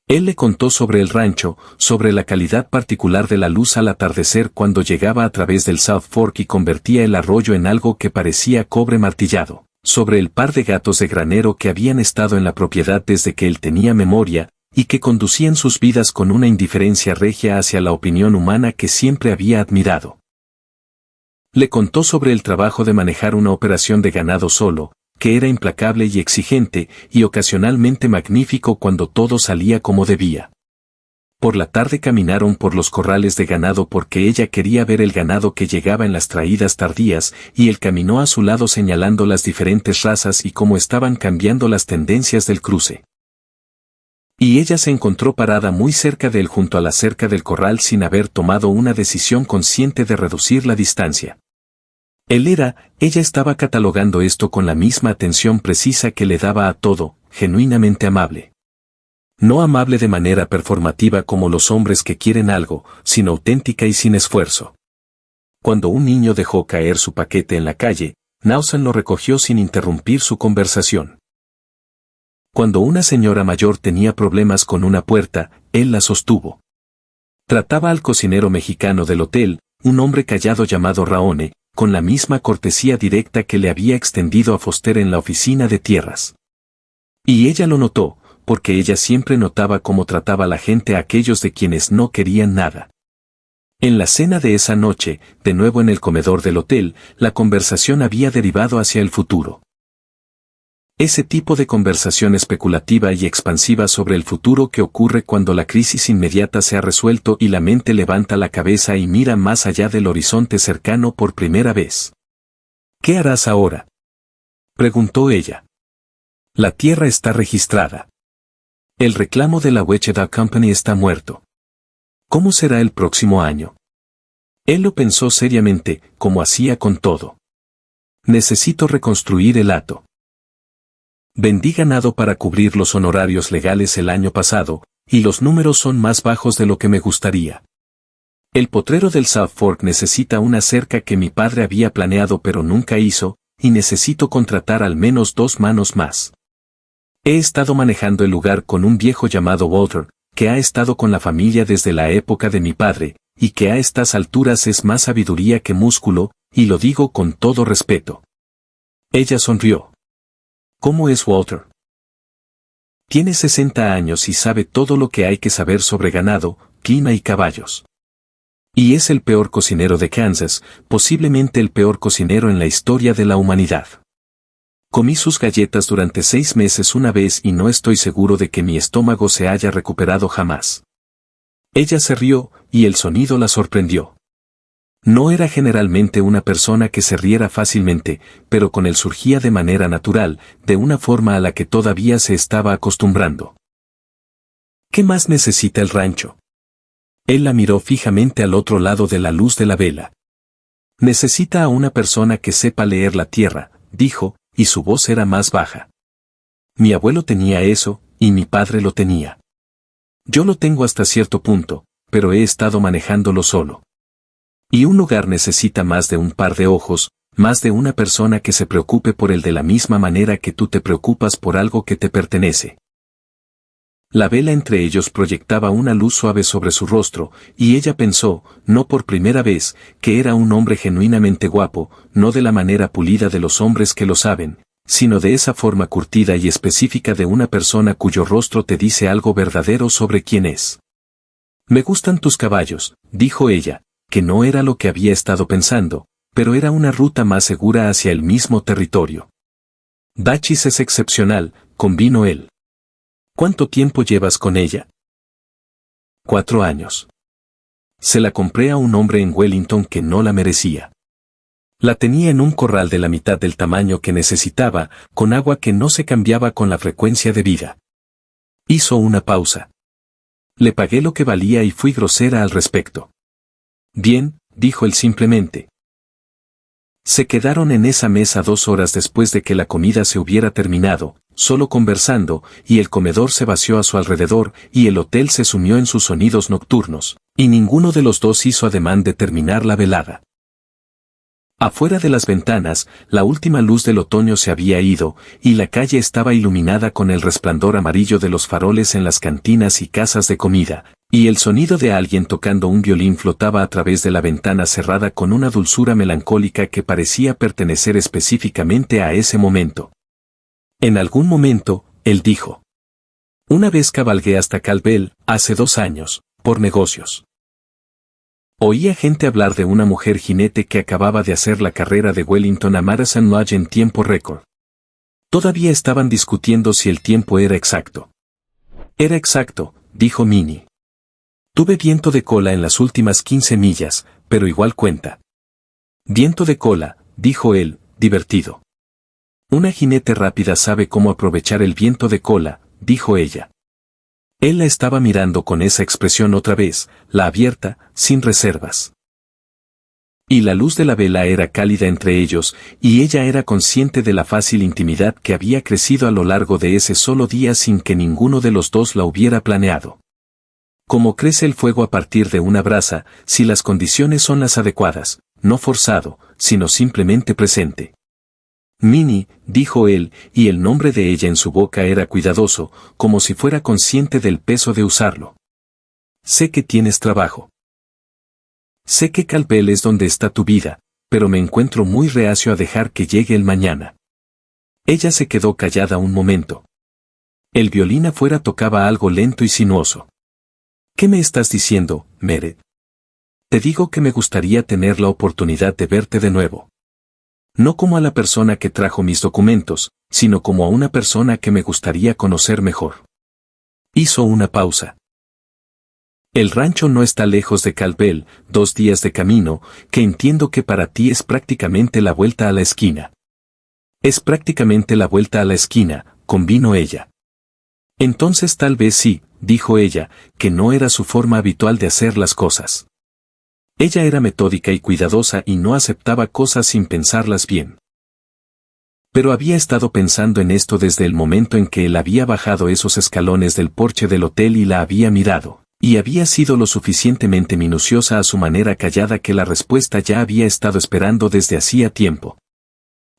Él le contó sobre el rancho, sobre la calidad particular de la luz al atardecer cuando llegaba a través del South Fork y convertía el arroyo en algo que parecía cobre martillado, sobre el par de gatos de granero que habían estado en la propiedad desde que él tenía memoria, y que conducían sus vidas con una indiferencia regia hacia la opinión humana que siempre había admirado. Le contó sobre el trabajo de manejar una operación de ganado solo, que era implacable y exigente, y ocasionalmente magnífico cuando todo salía como debía. Por la tarde caminaron por los corrales de ganado porque ella quería ver el ganado que llegaba en las traídas tardías, y él caminó a su lado señalando las diferentes razas y cómo estaban cambiando las tendencias del cruce. Y ella se encontró parada muy cerca de él junto a la cerca del corral sin haber tomado una decisión consciente de reducir la distancia. Ella estaba catalogando esto con la misma atención precisa que le daba a todo, genuinamente amable. No amable de manera performativa como los hombres que quieren algo, sino auténtica y sin esfuerzo. Cuando un niño dejó caer su paquete en la calle, Nausen lo recogió sin interrumpir su conversación. Cuando una señora mayor tenía problemas con una puerta, él la sostuvo. Trataba al cocinero mexicano del hotel, un hombre callado llamado Raone, con la misma cortesía directa que le había extendido a Foster en la oficina de tierras. Y ella lo notó, porque ella siempre notaba cómo trataba la gente a aquellos de quienes no querían nada. En la cena de esa noche, de nuevo en el comedor del hotel, la conversación había derivado hacia el futuro. Ese tipo de conversación especulativa y expansiva sobre el futuro que ocurre cuando la crisis inmediata se ha resuelto y la mente levanta la cabeza y mira más allá del horizonte cercano por primera vez. ¿Qué harás ahora?, preguntó ella. La tierra está registrada. El reclamo de la Wichita Company está muerto. ¿Cómo será el próximo año? Él lo pensó seriamente, como hacía con todo. Necesito reconstruir el hato. Vendí ganado para cubrir los honorarios legales el año pasado, y los números son más bajos de lo que me gustaría. El potrero del South Fork necesita una cerca que mi padre había planeado pero nunca hizo, y necesito contratar al menos 2 manos más. He estado manejando el lugar con un viejo llamado Walter, que ha estado con la familia desde la época de mi padre, y que a estas alturas es más sabiduría que músculo, y lo digo con todo respeto. Ella sonrió. ¿Cómo es Walter? Tiene 60 años y sabe todo lo que hay que saber sobre ganado, clima y caballos. Y es el peor cocinero de Kansas, posiblemente el peor cocinero en la historia de la humanidad. Comí sus galletas durante 6 meses una vez y no estoy seguro de que mi estómago se haya recuperado jamás. Ella se rió, y el sonido la sorprendió. No era generalmente una persona que se riera fácilmente, pero con él surgía de manera natural, de una forma a la que todavía se estaba acostumbrando. ¿Qué más necesita el rancho? Él la miró fijamente al otro lado de la luz de la vela. Necesita a una persona que sepa leer la tierra, dijo, y su voz era más baja. Mi abuelo tenía eso, y mi padre lo tenía. Yo lo tengo hasta cierto punto, pero he estado manejándolo solo. Y un hogar necesita más de un par de ojos, más de una persona que se preocupe por él de la misma manera que tú te preocupas por algo que te pertenece. La vela entre ellos proyectaba una luz suave sobre su rostro, y ella pensó, no por primera vez, que era un hombre genuinamente guapo, no de la manera pulida de los hombres que lo saben, sino de esa forma curtida y específica de una persona cuyo rostro te dice algo verdadero sobre quién es. Me gustan tus caballos, dijo ella, que no era lo que había estado pensando, pero era una ruta más segura hacia el mismo territorio. Dachis es excepcional, convino él. ¿Cuánto tiempo llevas con ella? 4 años. Se la compré a un hombre en Wellington que no la merecía. La tenía en un corral de la mitad del tamaño que necesitaba, con agua que no se cambiaba con la frecuencia debida. Hizo una pausa. Le pagué lo que valía y fui grosera al respecto. Bien, dijo él simplemente. Se quedaron en esa mesa 2 horas después de que la comida se hubiera terminado, solo conversando, y el comedor se vació a su alrededor, y el hotel se sumió en sus sonidos nocturnos, y ninguno de los dos hizo ademán de terminar la velada. Afuera de las ventanas, la última luz del otoño se había ido, y la calle estaba iluminada con el resplandor amarillo de los faroles en las cantinas y casas de comida, y el sonido de alguien tocando un violín flotaba a través de la ventana cerrada con una dulzura melancólica que parecía pertenecer específicamente a ese momento. En algún momento, él dijo. Una vez cabalgué hasta Calvel, hace 2 años, por negocios. Oía gente hablar de una mujer jinete que acababa de hacer la carrera de Wellington a Marathon Lodge en tiempo récord. Todavía estaban discutiendo si el tiempo era exacto. Era exacto, dijo Minnie. Tuve viento de cola en las últimas 15 millas, pero igual cuenta. Viento de cola, dijo él, divertido. Una jinete rápida sabe cómo aprovechar el viento de cola, dijo ella. Él la estaba mirando con esa expresión otra vez, la abierta, sin reservas. Y la luz de la vela era cálida entre ellos, y ella era consciente de la fácil intimidad que había crecido a lo largo de ese solo día sin que ninguno de los dos la hubiera planeado. Como crece el fuego a partir de una brasa, si las condiciones son las adecuadas, no forzado, sino simplemente presente. Minnie, dijo él, y el nombre de ella en su boca era cuidadoso, como si fuera consciente del peso de usarlo. Sé que tienes trabajo. Sé que Calvel es donde está tu vida, pero me encuentro muy reacio a dejar que llegue el mañana. Ella se quedó callada un momento. El violín afuera tocaba algo lento y sinuoso. ¿Qué me estás diciendo, Meret? Te digo que me gustaría tener la oportunidad de verte de nuevo. No como a la persona que trajo mis documentos, sino como a una persona que me gustaría conocer mejor. Hizo una pausa. El rancho no está lejos de Calvel, 2 días de camino, que entiendo que para ti es prácticamente la vuelta a la esquina. Es prácticamente la vuelta a la esquina, convino ella. Entonces tal vez sí, dijo ella, que no era su forma habitual de hacer las cosas. Ella era metódica y cuidadosa y no aceptaba cosas sin pensarlas bien. Pero había estado pensando en esto desde el momento en que él había bajado esos escalones del porche del hotel y la había mirado, y había sido lo suficientemente minuciosa a su manera callada que la respuesta ya había estado esperando desde hacía tiempo.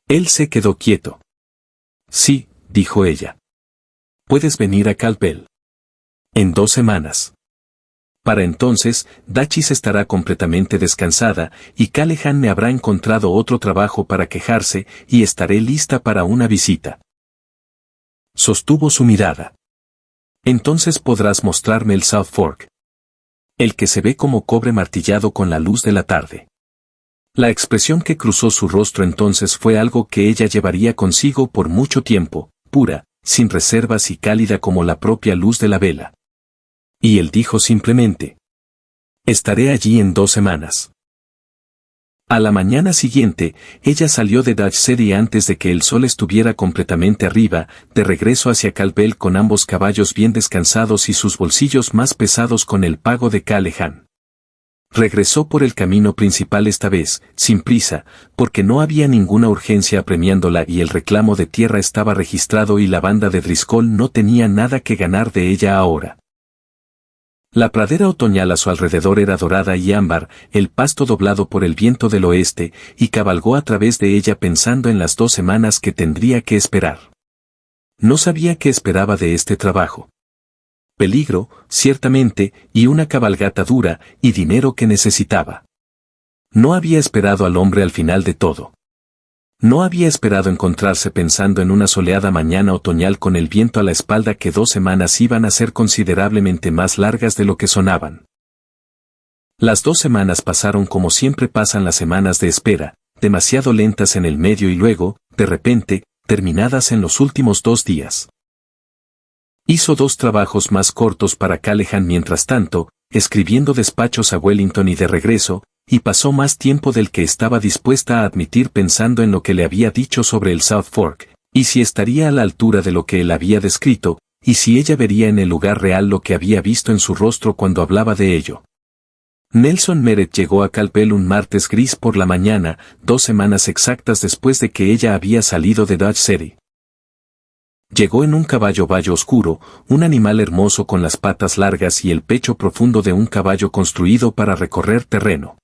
Él se quedó quieto. Sí, dijo ella. Puedes venir a Calvel. En 2 semanas. Para entonces, Dachis estará completamente descansada, y Callahan me habrá encontrado otro trabajo para quejarse, y estaré lista para una visita. Sostuvo su mirada. Entonces podrás mostrarme el South Fork. El que se ve como cobre martillado con la luz de la tarde. La expresión que cruzó su rostro entonces fue algo que ella llevaría consigo por mucho tiempo, pura, sin reservas y cálida como la propia luz de la vela. Y él dijo simplemente, Estaré allí en 2 semanas. A la mañana siguiente, ella salió de Dodge City antes de que el sol estuviera completamente arriba, de regreso hacia Calpel con ambos caballos bien descansados y sus bolsillos más pesados con el pago de Callahan. Regresó por el camino principal esta vez, sin prisa, porque no había ninguna urgencia apremiándola y el reclamo de tierra estaba registrado y la banda de Driscoll no tenía nada que ganar de ella ahora. La pradera otoñal a su alrededor era dorada y ámbar, el pasto doblado por el viento del oeste, y cabalgó a través de ella pensando en las 2 semanas que tendría que esperar. No sabía qué esperaba de este trabajo. Peligro, ciertamente, y una cabalgata dura, y dinero que necesitaba. No había esperado al hombre al final de todo. No había esperado encontrarse pensando en una soleada mañana otoñal con el viento a la espalda que 2 semanas iban a ser considerablemente más largas de lo que sonaban. Las 2 semanas pasaron como siempre pasan las semanas de espera, demasiado lentas en el medio y luego, de repente, terminadas en los últimos 2 días. Hizo 2 trabajos más cortos para Callahan mientras tanto, escribiendo despachos a Wellington y de regreso, y pasó más tiempo del que estaba dispuesta a admitir pensando en lo que le había dicho sobre el South Fork, y si estaría a la altura de lo que él había descrito, y si ella vería en el lugar real lo que había visto en su rostro cuando hablaba de ello. Nelson Meret llegó a Calpel un martes gris por la mañana, 2 semanas exactas después de que ella había salido de Dodge City. Llegó en un caballo bayo oscuro, un animal hermoso con las patas largas y el pecho profundo de un caballo construido para recorrer terreno.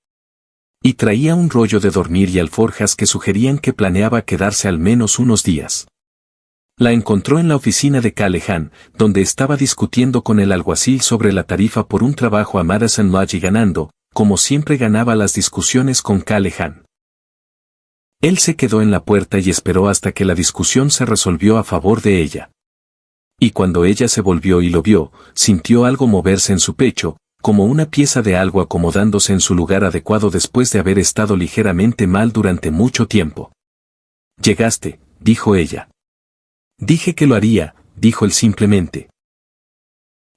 Y traía un rollo de dormir y alforjas que sugerían que planeaba quedarse al menos unos días. La encontró en la oficina de Callahan, donde estaba discutiendo con el alguacil sobre la tarifa por un trabajo a Madison Lodge y ganando, como siempre ganaba las discusiones con Callahan. Él se quedó en la puerta y esperó hasta que la discusión se resolvió a favor de ella. Y cuando ella se volvió y lo vio, sintió algo moverse en su pecho, como una pieza de algo acomodándose en su lugar adecuado después de haber estado ligeramente mal durante mucho tiempo. «Llegaste», dijo ella. «Dije que lo haría», dijo él simplemente.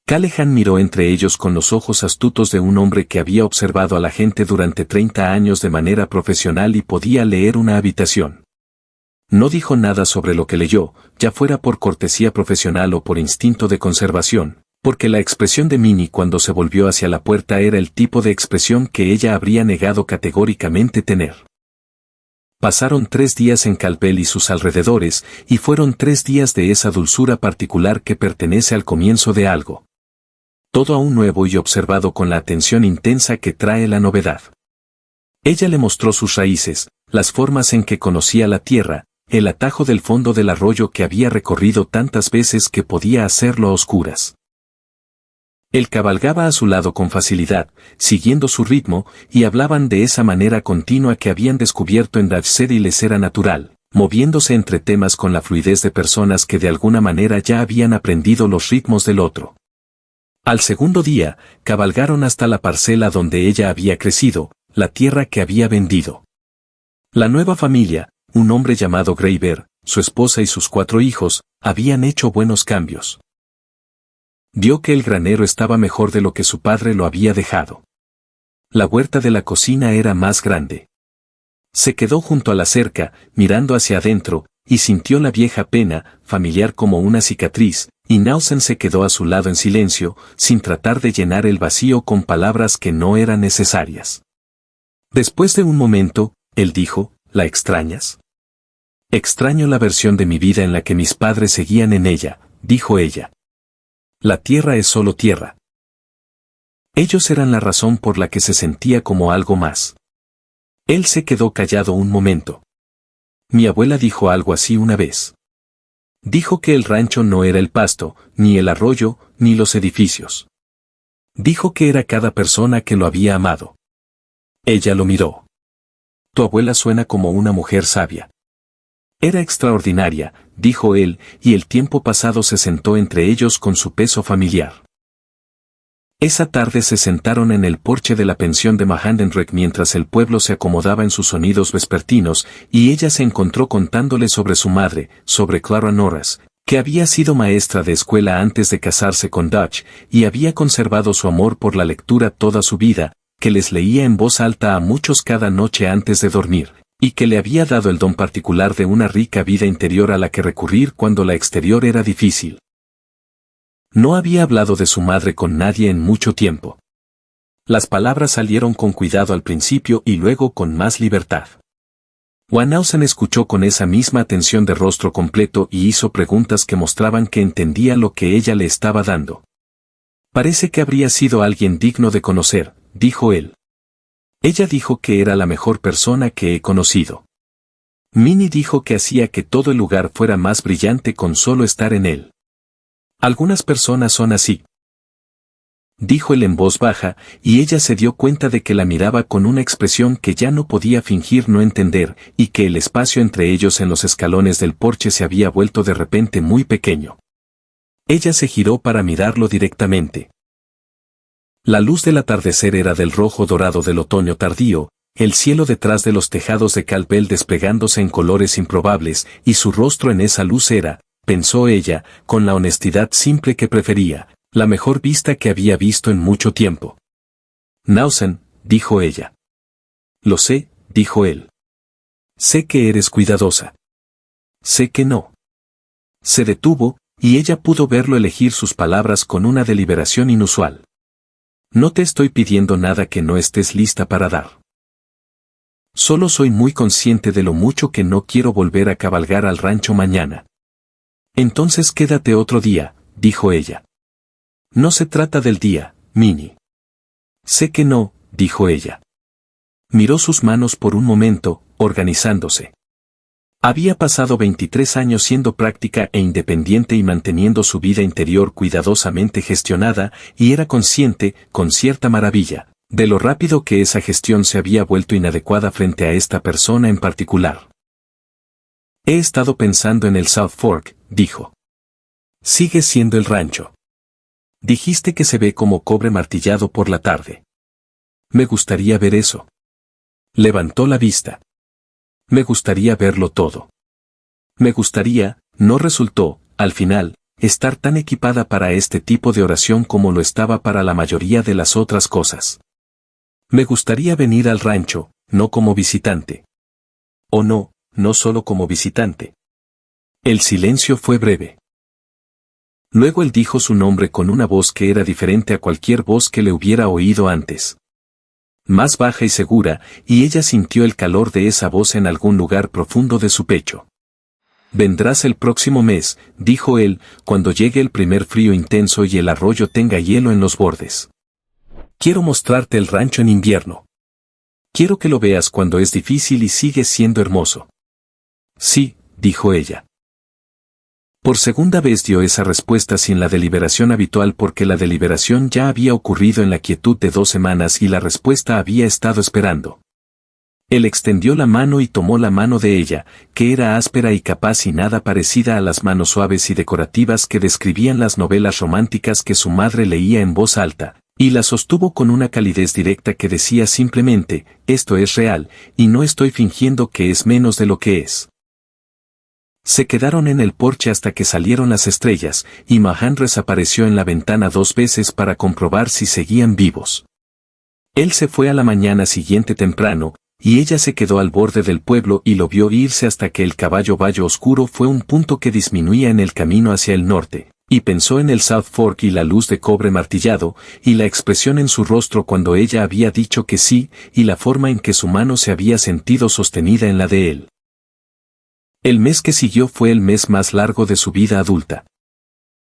Callahan miró entre ellos con los ojos astutos de un hombre que había observado a la gente durante 30 años de manera profesional y podía leer una habitación. No dijo nada sobre lo que leyó, ya fuera por cortesía profesional o por instinto de conservación, porque la expresión de Minnie cuando se volvió hacia la puerta era el tipo de expresión que ella habría negado categóricamente tener. Pasaron 3 días en Calpel y sus alrededores, y fueron 3 días de esa dulzura particular que pertenece al comienzo de algo. Todo aún nuevo y observado con la atención intensa que trae la novedad. Ella le mostró sus raíces, las formas en que conocía la tierra, el atajo del fondo del arroyo que había recorrido tantas veces que podía hacerlo a oscuras. Él cabalgaba a su lado con facilidad, siguiendo su ritmo, y hablaban de esa manera continua que habían descubierto en Dodge City les era natural, moviéndose entre temas con la fluidez de personas que de alguna manera ya habían aprendido los ritmos del otro. Al segundo día, cabalgaron hasta la parcela donde ella había crecido, la tierra que había vendido. La nueva familia, un hombre llamado Graeber, su esposa y sus 4 hijos, habían hecho buenos cambios. Vio que el granero estaba mejor de lo que su padre lo había dejado. La huerta de la cocina era más grande. Se quedó junto a la cerca, mirando hacia adentro, y sintió la vieja pena, familiar como una cicatriz, y Nelson se quedó a su lado en silencio, sin tratar de llenar el vacío con palabras que no eran necesarias. Después de un momento, él dijo, ¿la extrañas? Extraño la versión de mi vida en la que mis padres seguían en ella, dijo ella. La tierra es solo tierra. Ellos eran la razón por la que se sentía como algo más. Él se quedó callado un momento. Mi abuela dijo algo así una vez. Dijo que el rancho no era el pasto, ni el arroyo, ni los edificios. Dijo que era cada persona que lo había amado. Ella lo miró. Tu abuela suena como una mujer sabia. Era extraordinaria, dijo él, y el tiempo pasado se sentó entre ellos con su peso familiar. Esa tarde se sentaron en el porche de la pensión de Mahandenreck mientras el pueblo se acomodaba en sus sonidos vespertinos, y ella se encontró contándole sobre su madre, sobre Clara Norris, que había sido maestra de escuela antes de casarse con Dutch, y había conservado su amor por la lectura toda su vida, que les leía en voz alta a muchos cada noche antes de dormir, y que le había dado el don particular de una rica vida interior a la que recurrir cuando la exterior era difícil. No había hablado de su madre con nadie en mucho tiempo. Las palabras salieron con cuidado al principio y luego con más libertad. Wannhausen escuchó con esa misma atención de rostro completo y hizo preguntas que mostraban que entendía lo que ella le estaba dando. Parece que habría sido alguien digno de conocer, dijo él. Ella dijo que era la mejor persona que he conocido. Minnie dijo que hacía que todo el lugar fuera más brillante con solo estar en él. Algunas personas son así, dijo él en voz baja, y ella se dio cuenta de que la miraba con una expresión que ya no podía fingir no entender, y que el espacio entre ellos en los escalones del porche se había vuelto de repente muy pequeño. Ella se giró para mirarlo directamente. La luz del atardecer era del rojo dorado del otoño tardío, el cielo detrás de los tejados de Cal Bell desplegándose en colores improbables, y su rostro en esa luz era, pensó ella, con la honestidad simple que prefería, la mejor vista que había visto en mucho tiempo. Wannhausen, dijo ella. Lo sé, dijo él. Sé que eres cuidadosa. Sé que no. Se detuvo, y ella pudo verlo elegir sus palabras con una deliberación inusual. No te estoy pidiendo nada que no estés lista para dar. Solo soy muy consciente de lo mucho que no quiero volver a cabalgar al rancho mañana. Entonces quédate otro día, dijo ella. No se trata del día, Minnie. Sé que no, dijo ella. Miró sus manos por un momento, organizándose. Había pasado 23 años siendo práctica e independiente y manteniendo su vida interior cuidadosamente gestionada, y era consciente, con cierta maravilla, de lo rápido que esa gestión se había vuelto inadecuada frente a esta persona en particular. He estado pensando en el South Fork, dijo. Sigue siendo el rancho. Dijiste que se ve como cobre martillado por la tarde. Me gustaría ver eso. Levantó la vista. Me gustaría verlo todo. Me gustaría, no resultó, al final, estar tan equipada para este tipo de oración como lo estaba para la mayoría de las otras cosas. Me gustaría venir al rancho, no como visitante. O no, no solo como visitante. El silencio fue breve. Luego él dijo su nombre con una voz que era diferente a cualquier voz que le hubiera oído antes. Más baja y segura, y ella sintió el calor de esa voz en algún lugar profundo de su pecho. Vendrás el próximo mes, dijo él, cuando llegue el primer frío intenso y el arroyo tenga hielo en los bordes. Quiero mostrarte el rancho en invierno. Quiero que lo veas cuando es difícil y sigue siendo hermoso. Sí, dijo ella. Por segunda vez dio esa respuesta sin la deliberación habitual porque la deliberación ya había ocurrido en la quietud de 2 semanas y la respuesta había estado esperando. Él extendió la mano y tomó la mano de ella, que era áspera y capaz y nada parecida a las manos suaves y decorativas que describían las novelas románticas que su madre leía en voz alta, y la sostuvo con una calidez directa que decía simplemente, esto es real, y no estoy fingiendo que es menos de lo que es. Se quedaron en el porche hasta que salieron las estrellas, y Mahandres apareció en la ventana 2 veces para comprobar si seguían vivos. Él se fue a la mañana siguiente temprano, y ella se quedó al borde del pueblo y lo vio irse hasta que el caballo valle oscuro fue un punto que disminuía en el camino hacia el norte, y pensó en el South Fork y la luz de cobre martillado, y la expresión en su rostro cuando ella había dicho que sí, y la forma en que su mano se había sentido sostenida en la de él. El mes que siguió fue el mes más largo de su vida adulta.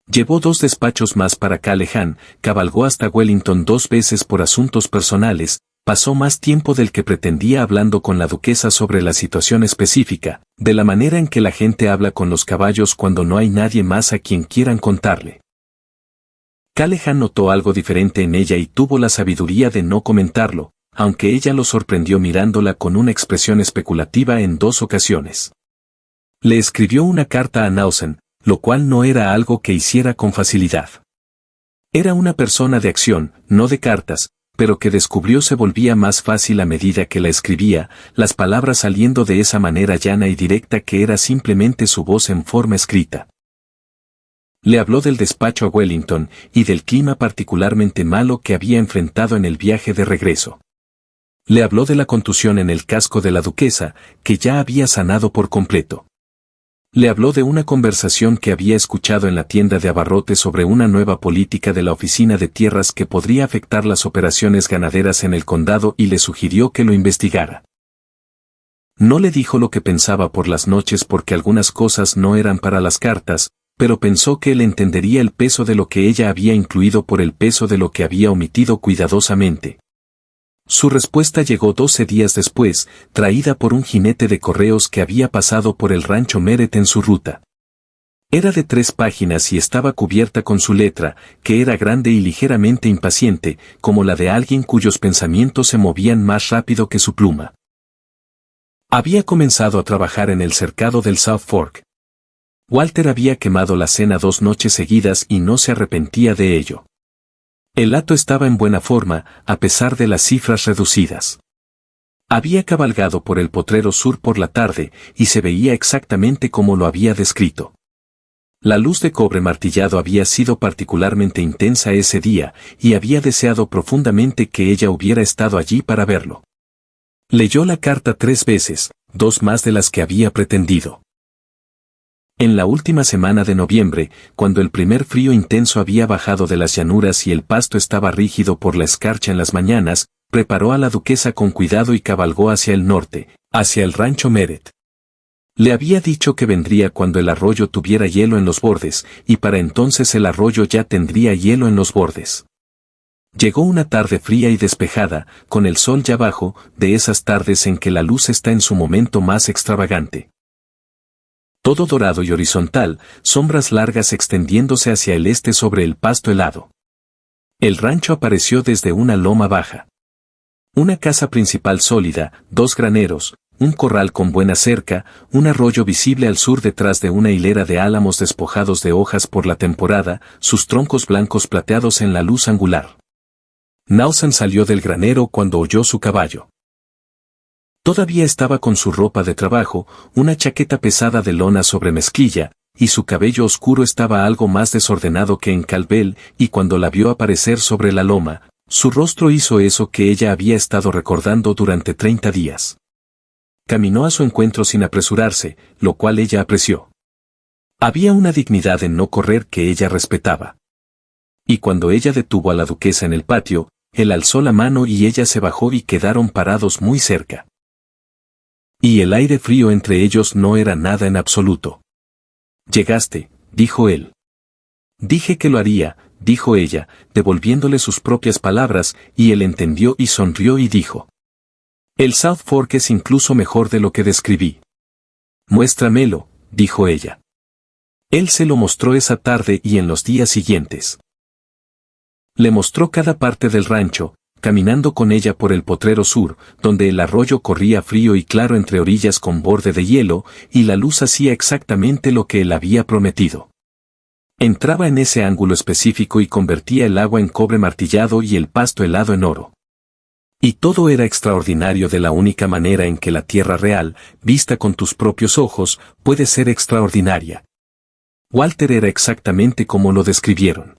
Llevó 2 despachos más para Callahan, cabalgó hasta Wellington 2 veces por asuntos personales, pasó más tiempo del que pretendía hablando con la duquesa sobre la situación específica, de la manera en que la gente habla con los caballos cuando no hay nadie más a quien quieran contarle. Callahan notó algo diferente en ella y tuvo la sabiduría de no comentarlo, aunque ella lo sorprendió mirándola con una expresión especulativa en 2 ocasiones. Le escribió una carta a Wannhausen, lo cual no era algo que hiciera con facilidad. Era una persona de acción, no de cartas, pero que descubrió se volvía más fácil a medida que la escribía, las palabras saliendo de esa manera llana y directa que era simplemente su voz en forma escrita. Le habló del despacho a Wellington y del clima particularmente malo que había enfrentado en el viaje de regreso. Le habló de la contusión en el casco de la duquesa, que ya había sanado por completo. Le habló de una conversación que había escuchado en la tienda de abarrotes sobre una nueva política de la oficina de tierras que podría afectar las operaciones ganaderas en el condado y le sugirió que lo investigara. No le dijo lo que pensaba por las noches porque algunas cosas no eran para las cartas, pero pensó que él entendería el peso de lo que ella había incluido por el peso de lo que había omitido cuidadosamente. Su respuesta llegó 12 días después, traída por un jinete de correos que había pasado por el rancho Meret en su ruta. Era de 3 páginas y estaba cubierta con su letra, que era grande y ligeramente impaciente, como la de alguien cuyos pensamientos se movían más rápido que su pluma. Había comenzado a trabajar en el cercado del South Fork. Walter había quemado la cena 2 noches seguidas y no se arrepentía de ello. El hato estaba en buena forma, a pesar de las cifras reducidas. Había cabalgado por el potrero sur por la tarde, y se veía exactamente como lo había descrito. La luz de cobre martillado había sido particularmente intensa ese día, y había deseado profundamente que ella hubiera estado allí para verlo. Leyó la carta 3 veces, 2 más de las que había pretendido. En la última semana de noviembre, cuando el primer frío intenso había bajado de las llanuras y el pasto estaba rígido por la escarcha en las mañanas, preparó a la duquesa con cuidado y cabalgó hacia el norte, hacia el rancho Meret. Le había dicho que vendría cuando el arroyo tuviera hielo en los bordes, y para entonces el arroyo ya tendría hielo en los bordes. Llegó una tarde fría y despejada, con el sol ya bajo, de esas tardes en que la luz está en su momento más extravagante. Todo dorado y horizontal, sombras largas extendiéndose hacia el este sobre el pasto helado. El rancho apareció desde una loma baja. Una casa principal sólida, 2 graneros, un corral con buena cerca, un arroyo visible al sur detrás de una hilera de álamos despojados de hojas por la temporada, sus troncos blancos plateados en la luz angular. Nelson salió del granero cuando oyó su caballo. Todavía estaba con su ropa de trabajo, una chaqueta pesada de lona sobre mezclilla, y su cabello oscuro estaba algo más desordenado que en Calvel, y cuando la vio aparecer sobre la loma, su rostro hizo eso que ella había estado recordando durante 30 días. Caminó a su encuentro sin apresurarse, lo cual ella apreció. Había una dignidad en no correr que ella respetaba. Y cuando ella detuvo a la duquesa en el patio, él alzó la mano y ella se bajó y quedaron parados muy cerca. Y el aire frío entre ellos no era nada en absoluto. «Llegaste», dijo él. «Dije que lo haría», dijo ella, devolviéndole sus propias palabras, y él entendió y sonrió y dijo: «El South Fork es incluso mejor de lo que describí». «Muéstramelo», dijo ella. Él se lo mostró esa tarde y en los días siguientes. Le mostró cada parte del rancho, caminando con ella por el potrero sur, donde el arroyo corría frío y claro entre orillas con borde de hielo, y la luz hacía exactamente lo que él había prometido. Entraba en ese ángulo específico y convertía el agua en cobre martillado y el pasto helado en oro. Y todo era extraordinario de la única manera en que la tierra real, vista con tus propios ojos, puede ser extraordinaria. Walter era exactamente como lo describieron.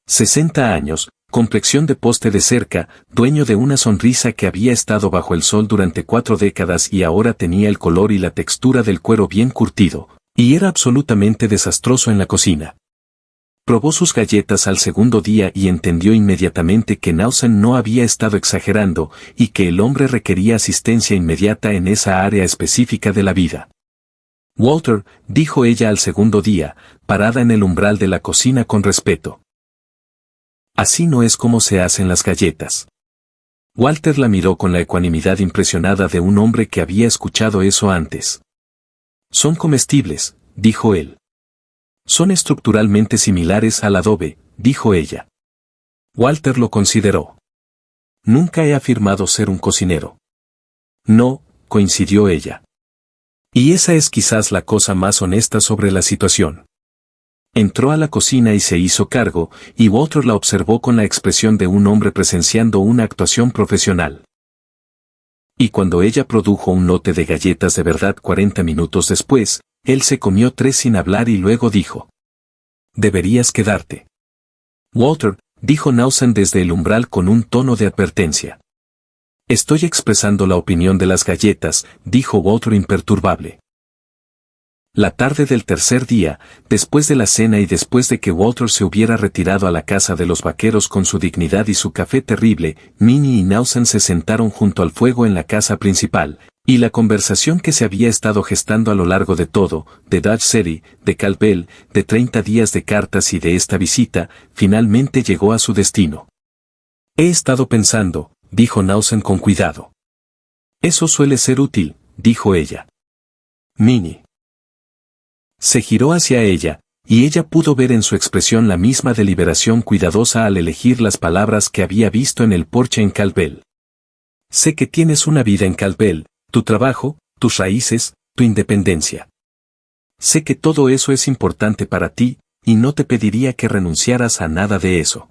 60 años, complexión de poste de cerca, dueño de una sonrisa que había estado bajo el sol durante 4 décadas y ahora tenía el color y la textura del cuero bien curtido, y era absolutamente desastroso en la cocina. Probó sus galletas al segundo día y entendió inmediatamente que Nelson no había estado exagerando y que el hombre requería asistencia inmediata en esa área específica de la vida. «Walter», dijo ella al segundo día, parada en el umbral de la cocina con respeto. «Así no es como se hacen las galletas». Walter la miró con la ecuanimidad impresionada de un hombre que había escuchado eso antes. «Son comestibles», dijo él. «Son estructuralmente similares al adobe», dijo ella. Walter lo consideró. «Nunca he afirmado ser un cocinero». «No», coincidió ella. «Y esa es quizás la cosa más honesta sobre la situación». Entró a la cocina y se hizo cargo, y Walter la observó con la expresión de un hombre presenciando una actuación profesional. Y cuando ella produjo un lote de galletas de verdad 40 minutos después, él se comió 3 sin hablar y luego dijo: Deberías quedarte. Walter, dijo Nausen desde el umbral con un tono de advertencia. Estoy expresando la opinión de las galletas, dijo Walter imperturbable. La tarde del tercer día, después de la cena y después de que Walter se hubiera retirado a la casa de los vaqueros con su dignidad y su café terrible, Minnie y Nausen se sentaron junto al fuego en la casa principal, y la conversación que se había estado gestando a lo largo de todo, de Dodge City, de Caldwell, de 30 días de cartas y de esta visita, finalmente llegó a su destino. He estado pensando, dijo Nausen con cuidado. Eso suele ser útil, dijo ella. Minnie. Se giró hacia ella, y ella pudo ver en su expresión la misma deliberación cuidadosa al elegir las palabras que había visto en el porche en Caldwell. Sé que tienes una vida en Caldwell, tu trabajo, tus raíces, tu independencia. Sé que todo eso es importante para ti, y no te pediría que renunciaras a nada de eso.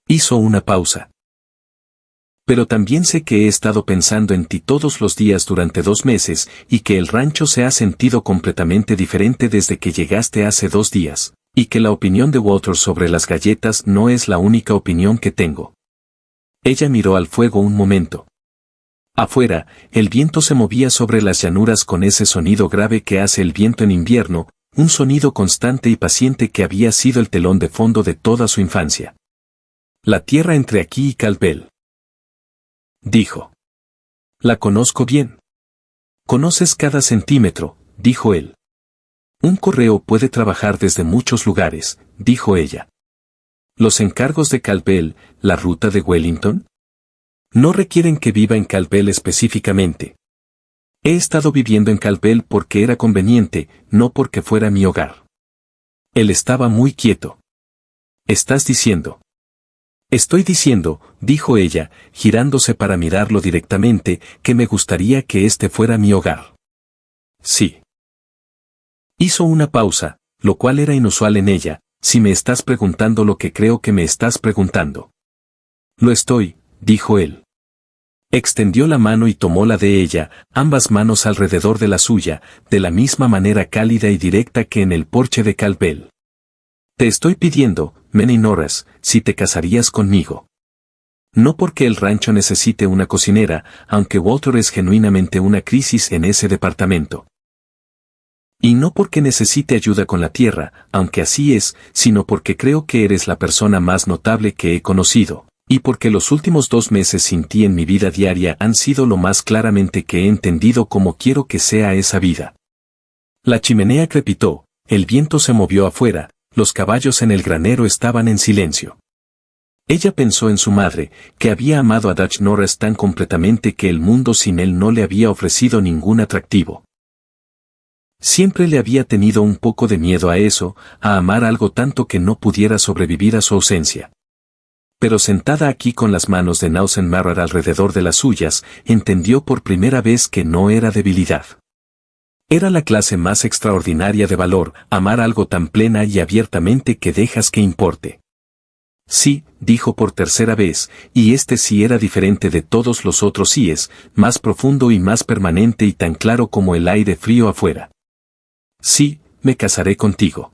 Hizo una pausa. Pero también sé que he estado pensando en ti todos los días durante 2 meses, y que el rancho se ha sentido completamente diferente desde que llegaste hace 2 días, y que la opinión de Walter sobre las galletas no es la única opinión que tengo. Ella miró al fuego un momento. Afuera, el viento se movía sobre las llanuras con ese sonido grave que hace el viento en invierno, un sonido constante y paciente que había sido el telón de fondo de toda su infancia. La tierra entre aquí y Caldwell. Dijo. La conozco bien. Conoces cada centímetro, dijo él. Un correo puede trabajar desde muchos lugares, dijo ella. Los encargos de Caldwell, la ruta de Wellington, no requieren que viva en Caldwell específicamente. He estado viviendo en Caldwell porque era conveniente, no porque fuera mi hogar. Él estaba muy quieto. ¿Estás diciendo? Estoy diciendo, dijo ella, girándose para mirarlo directamente, que me gustaría que este fuera mi hogar. Sí. Hizo una pausa, lo cual era inusual en ella, si me estás preguntando lo que creo que me estás preguntando. Lo estoy, dijo él. Extendió la mano y tomó la de ella, ambas manos alrededor de la suya, de la misma manera cálida y directa que en el porche de Caldwell. Te estoy pidiendo, Minnie Norris, si te casarías conmigo. No porque el rancho necesite una cocinera, aunque Walter es genuinamente una crisis en ese departamento. Y no porque necesite ayuda con la tierra, aunque así es, sino porque creo que eres la persona más notable que he conocido, y porque los últimos 2 meses sin ti en mi vida diaria han sido lo más claramente que he entendido cómo quiero que sea esa vida. La chimenea crepitó, el viento se movió afuera, los caballos en el granero estaban en silencio. Ella pensó en su madre, que había amado a Dodge Norris tan completamente que el mundo sin él no le había ofrecido ningún atractivo. Siempre le había tenido un poco de miedo a eso, a amar algo tanto que no pudiera sobrevivir a su ausencia. Pero sentada aquí con las manos de Nausen Marrar alrededor de las suyas, entendió por primera vez que no era debilidad. Era la clase más extraordinaria de valor, amar algo tan plena y abiertamente que dejas que importe. Sí, dijo por tercera vez, y este sí era diferente de todos los otros síes, más profundo y más permanente y tan claro como el aire frío afuera. Sí, me casaré contigo.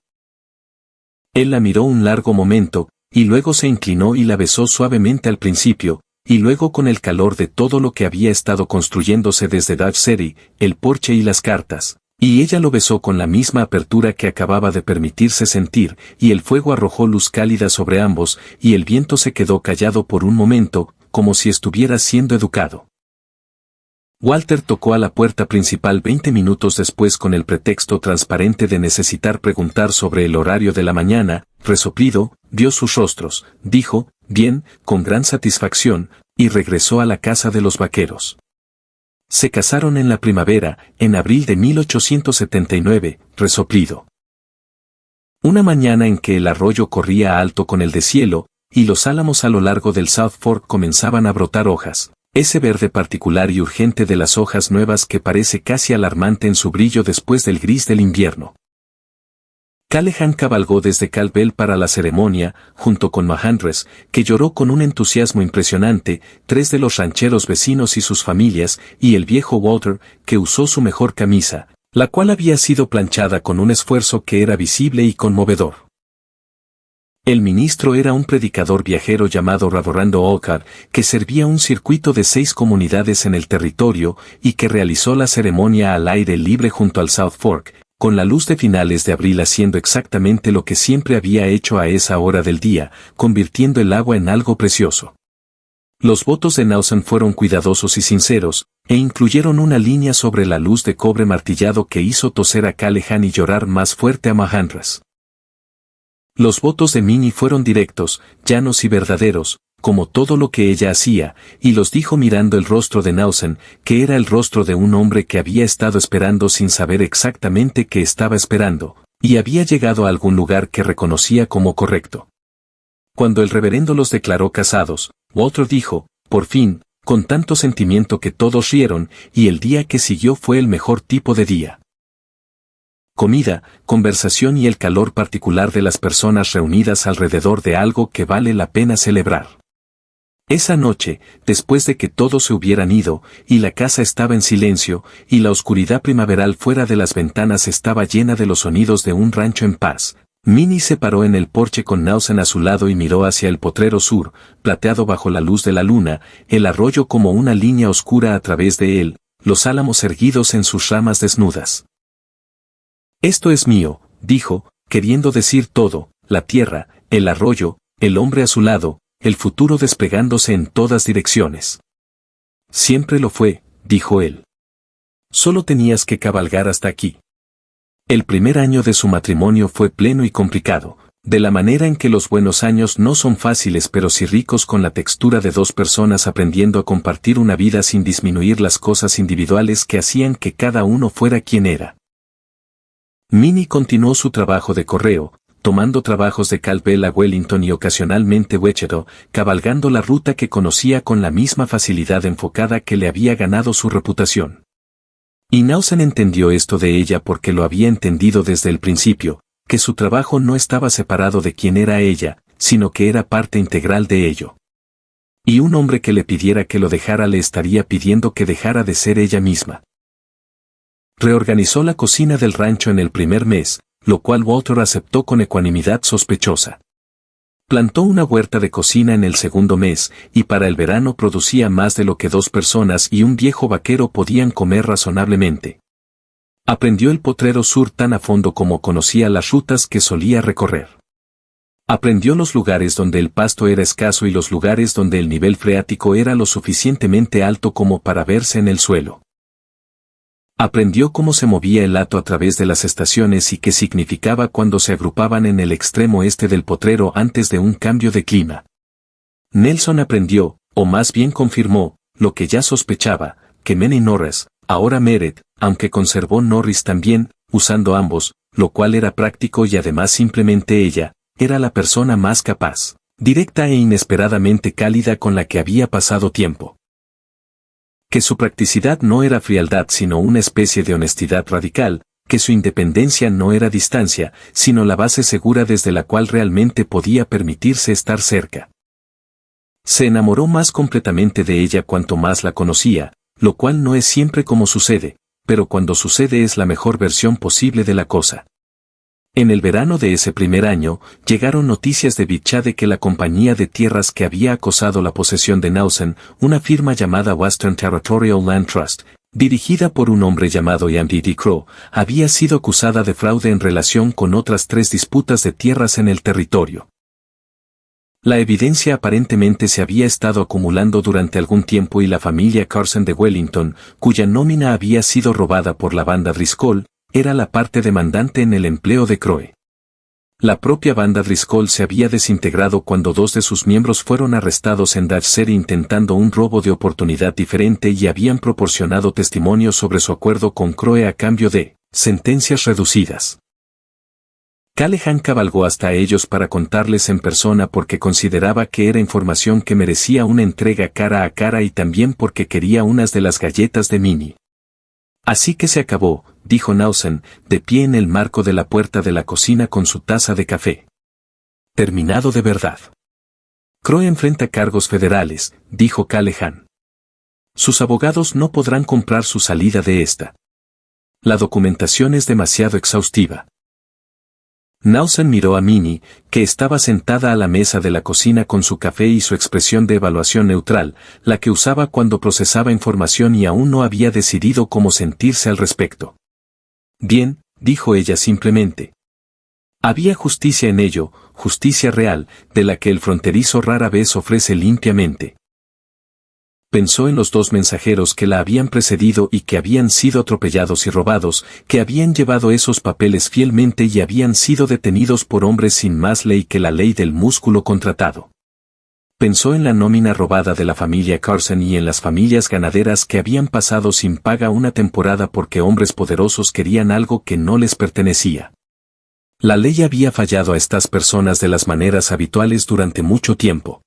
Él la miró un largo momento, y luego se inclinó y la besó suavemente al principio, y luego con el calor de todo lo que había estado construyéndose desde Dodge City, el porche y las cartas, y ella lo besó con la misma apertura que acababa de permitirse sentir, y el fuego arrojó luz cálida sobre ambos, y el viento se quedó callado por un momento, como si estuviera siendo educado. Walter tocó a la puerta principal 20 minutos después con el pretexto transparente de necesitar preguntar sobre el horario de la mañana, resoplido, vio sus rostros, dijo, bien, con gran satisfacción, y regresó a la casa de los vaqueros. Se casaron en la primavera, en abril de 1879, resoplido. Una mañana en que el arroyo corría alto con el deshielo, y los álamos a lo largo del South Fork comenzaban a brotar hojas. Ese verde particular y urgente de las hojas nuevas que parece casi alarmante en su brillo después del gris del invierno. Callahan cabalgó desde Caldwell para la ceremonia, junto con Mahandres, que lloró con un entusiasmo impresionante, 3 de los rancheros vecinos y sus familias, y el viejo Walter, que usó su mejor camisa, la cual había sido planchada con un esfuerzo que era visible y conmovedor. El ministro era un predicador viajero llamado Ravorando Olcar, que servía un circuito de 6 comunidades en el territorio y que realizó la ceremonia al aire libre junto al South Fork, con la luz de finales de abril haciendo exactamente lo que siempre había hecho a esa hora del día, convirtiendo el agua en algo precioso. Los votos de Nausen fueron cuidadosos y sinceros, e incluyeron una línea sobre la luz de cobre martillado que hizo toser a Callahan y llorar más fuerte a Mahandras. Los votos de Minnie fueron directos, llanos y verdaderos, como todo lo que ella hacía, y los dijo mirando el rostro de Nausen, que era el rostro de un hombre que había estado esperando sin saber exactamente qué estaba esperando, y había llegado a algún lugar que reconocía como correcto. Cuando el reverendo los declaró casados, Walter dijo, por fin, con tanto sentimiento que todos rieron, y el día que siguió fue el mejor tipo de día. Comida, conversación y el calor particular de las personas reunidas alrededor de algo que vale la pena celebrar. Esa noche, después de que todos se hubieran ido, y la casa estaba en silencio, y la oscuridad primaveral fuera de las ventanas estaba llena de los sonidos de un rancho en paz, Minnie se paró en el porche con Nausen a su lado y miró hacia el potrero sur, plateado bajo la luz de la luna, el arroyo como una línea oscura a través de él, los álamos erguidos en sus ramas desnudas. Esto es mío, dijo, queriendo decir todo, la tierra, el arroyo, el hombre a su lado, el futuro desplegándose en todas direcciones. Siempre lo fue, dijo él. Solo tenías que cabalgar hasta aquí. El primer año de su matrimonio fue pleno y complicado, de la manera en que los buenos años no son fáciles pero sí ricos con la textura de 2 personas aprendiendo a compartir una vida sin disminuir las cosas individuales que hacían que cada uno fuera quien era. Minnie continuó su trabajo de correo, tomando trabajos de Caldwell a Wellington y ocasionalmente Wichita, cabalgando la ruta que conocía con la misma facilidad enfocada que le había ganado su reputación. Y Nausen entendió esto de ella porque lo había entendido desde el principio, que su trabajo no estaba separado de quién era ella, sino que era parte integral de ello. Y un hombre que le pidiera que lo dejara le estaría pidiendo que dejara de ser ella misma. Reorganizó la cocina del rancho en el primer mes, lo cual Walter aceptó con ecuanimidad sospechosa. Plantó una huerta de cocina en el segundo mes, y para el verano producía más de lo que 2 personas y un viejo vaquero podían comer razonablemente. Aprendió el potrero sur tan a fondo como conocía las rutas que solía recorrer. Aprendió los lugares donde el pasto era escaso y los lugares donde el nivel freático era lo suficientemente alto como para verse en el suelo. Aprendió cómo se movía el hato a través de las estaciones y qué significaba cuando se agrupaban en el extremo este del potrero antes de un cambio de clima. Nelson aprendió, o más bien confirmó, lo que ya sospechaba, que Minnie Norris, ahora Meret, aunque conservó Norris también, usando ambos, lo cual era práctico y además simplemente ella, era la persona más capaz, directa e inesperadamente cálida con la que había pasado tiempo. Que su practicidad no era frialdad sino una especie de honestidad radical, que su independencia no era distancia, sino la base segura desde la cual realmente podía permitirse estar cerca. Se enamoró más completamente de ella cuanto más la conocía, lo cual no es siempre como sucede, pero cuando sucede es la mejor versión posible de la cosa. En el verano de ese primer año, llegaron noticias de Bichá de que la compañía de tierras que había acosado la posesión de Nausen, una firma llamada Western Territorial Land Trust, dirigida por un hombre llamado Ian D. Crow, había sido acusada de fraude en relación con otras 3 disputas de tierras en el territorio. La evidencia aparentemente se había estado acumulando durante algún tiempo y la familia Carson de Wellington, cuya nómina había sido robada por la banda Driscoll, era la parte demandante en el empleo de Crowe. La propia banda Driscoll se había desintegrado cuando 2 de sus miembros fueron arrestados en Dutch City intentando un robo de oportunidad diferente y habían proporcionado testimonio sobre su acuerdo con Crowe a cambio de sentencias reducidas. Callahan cabalgó hasta ellos para contarles en persona porque consideraba que era información que merecía una entrega cara a cara y también porque quería unas de las galletas de Minnie. Así que se acabó, dijo Nausen, de pie en el marco de la puerta de la cocina con su taza de café. Terminado de verdad. Crowe enfrenta cargos federales, dijo Callahan. Sus abogados no podrán comprar su salida de esta. La documentación es demasiado exhaustiva. Nausen miró a Minnie, que estaba sentada a la mesa de la cocina con su café y su expresión de evaluación neutral, la que usaba cuando procesaba información y aún no había decidido cómo sentirse al respecto. Bien, dijo ella simplemente. Había justicia en ello, justicia real, de la que el fronterizo rara vez ofrece limpiamente. Pensó en los dos mensajeros que la habían precedido y que habían sido atropellados y robados, que habían llevado esos papeles fielmente y habían sido detenidos por hombres sin más ley que la ley del músculo contratado. Pensó en la nómina robada de la familia Carson y en las familias ganaderas que habían pasado sin paga una temporada porque hombres poderosos querían algo que no les pertenecía. La ley había fallado a estas personas de las maneras habituales durante mucho tiempo.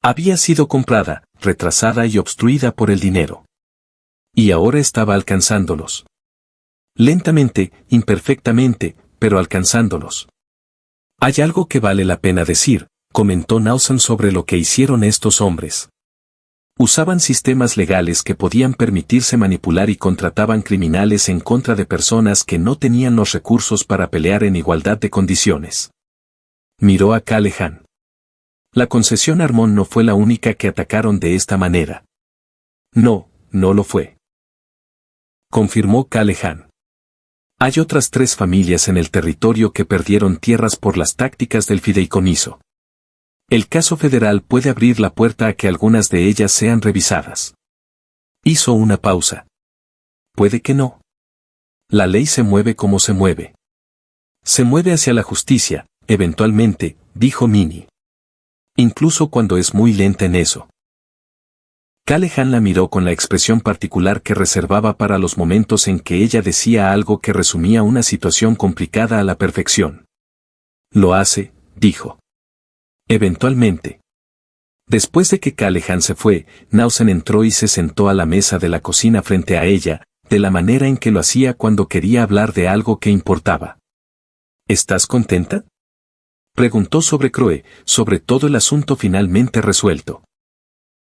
Había sido comprada, retrasada y obstruida por el dinero. Y ahora estaba alcanzándolos. Lentamente, imperfectamente, pero alcanzándolos. Hay algo que vale la pena decir, comentó Nausen sobre lo que hicieron estos hombres. Usaban sistemas legales que podían permitirse manipular y contrataban criminales en contra de personas que no tenían los recursos para pelear en igualdad de condiciones. Miró a Callahan. La concesión Armón no fue la única que atacaron de esta manera. No, no lo fue. Confirmó Callahan. Hay otras 3 familias en el territorio que perdieron tierras por las tácticas del fideicomiso. El caso federal puede abrir la puerta a que algunas de ellas sean revisadas. Hizo una pausa. Puede que no. La ley se mueve como se mueve. Se mueve hacia la justicia, eventualmente, dijo Minnie. Incluso cuando es muy lenta en eso. Callahan la miró con la expresión particular que reservaba para los momentos en que ella decía algo que resumía una situación complicada a la perfección. Lo hace, dijo. Eventualmente. Después de que Callahan se fue, Nausen entró y se sentó a la mesa de la cocina frente a ella, de la manera en que lo hacía cuando quería hablar de algo que importaba. ¿Estás contenta?, preguntó sobre Croe, sobre todo el asunto finalmente resuelto.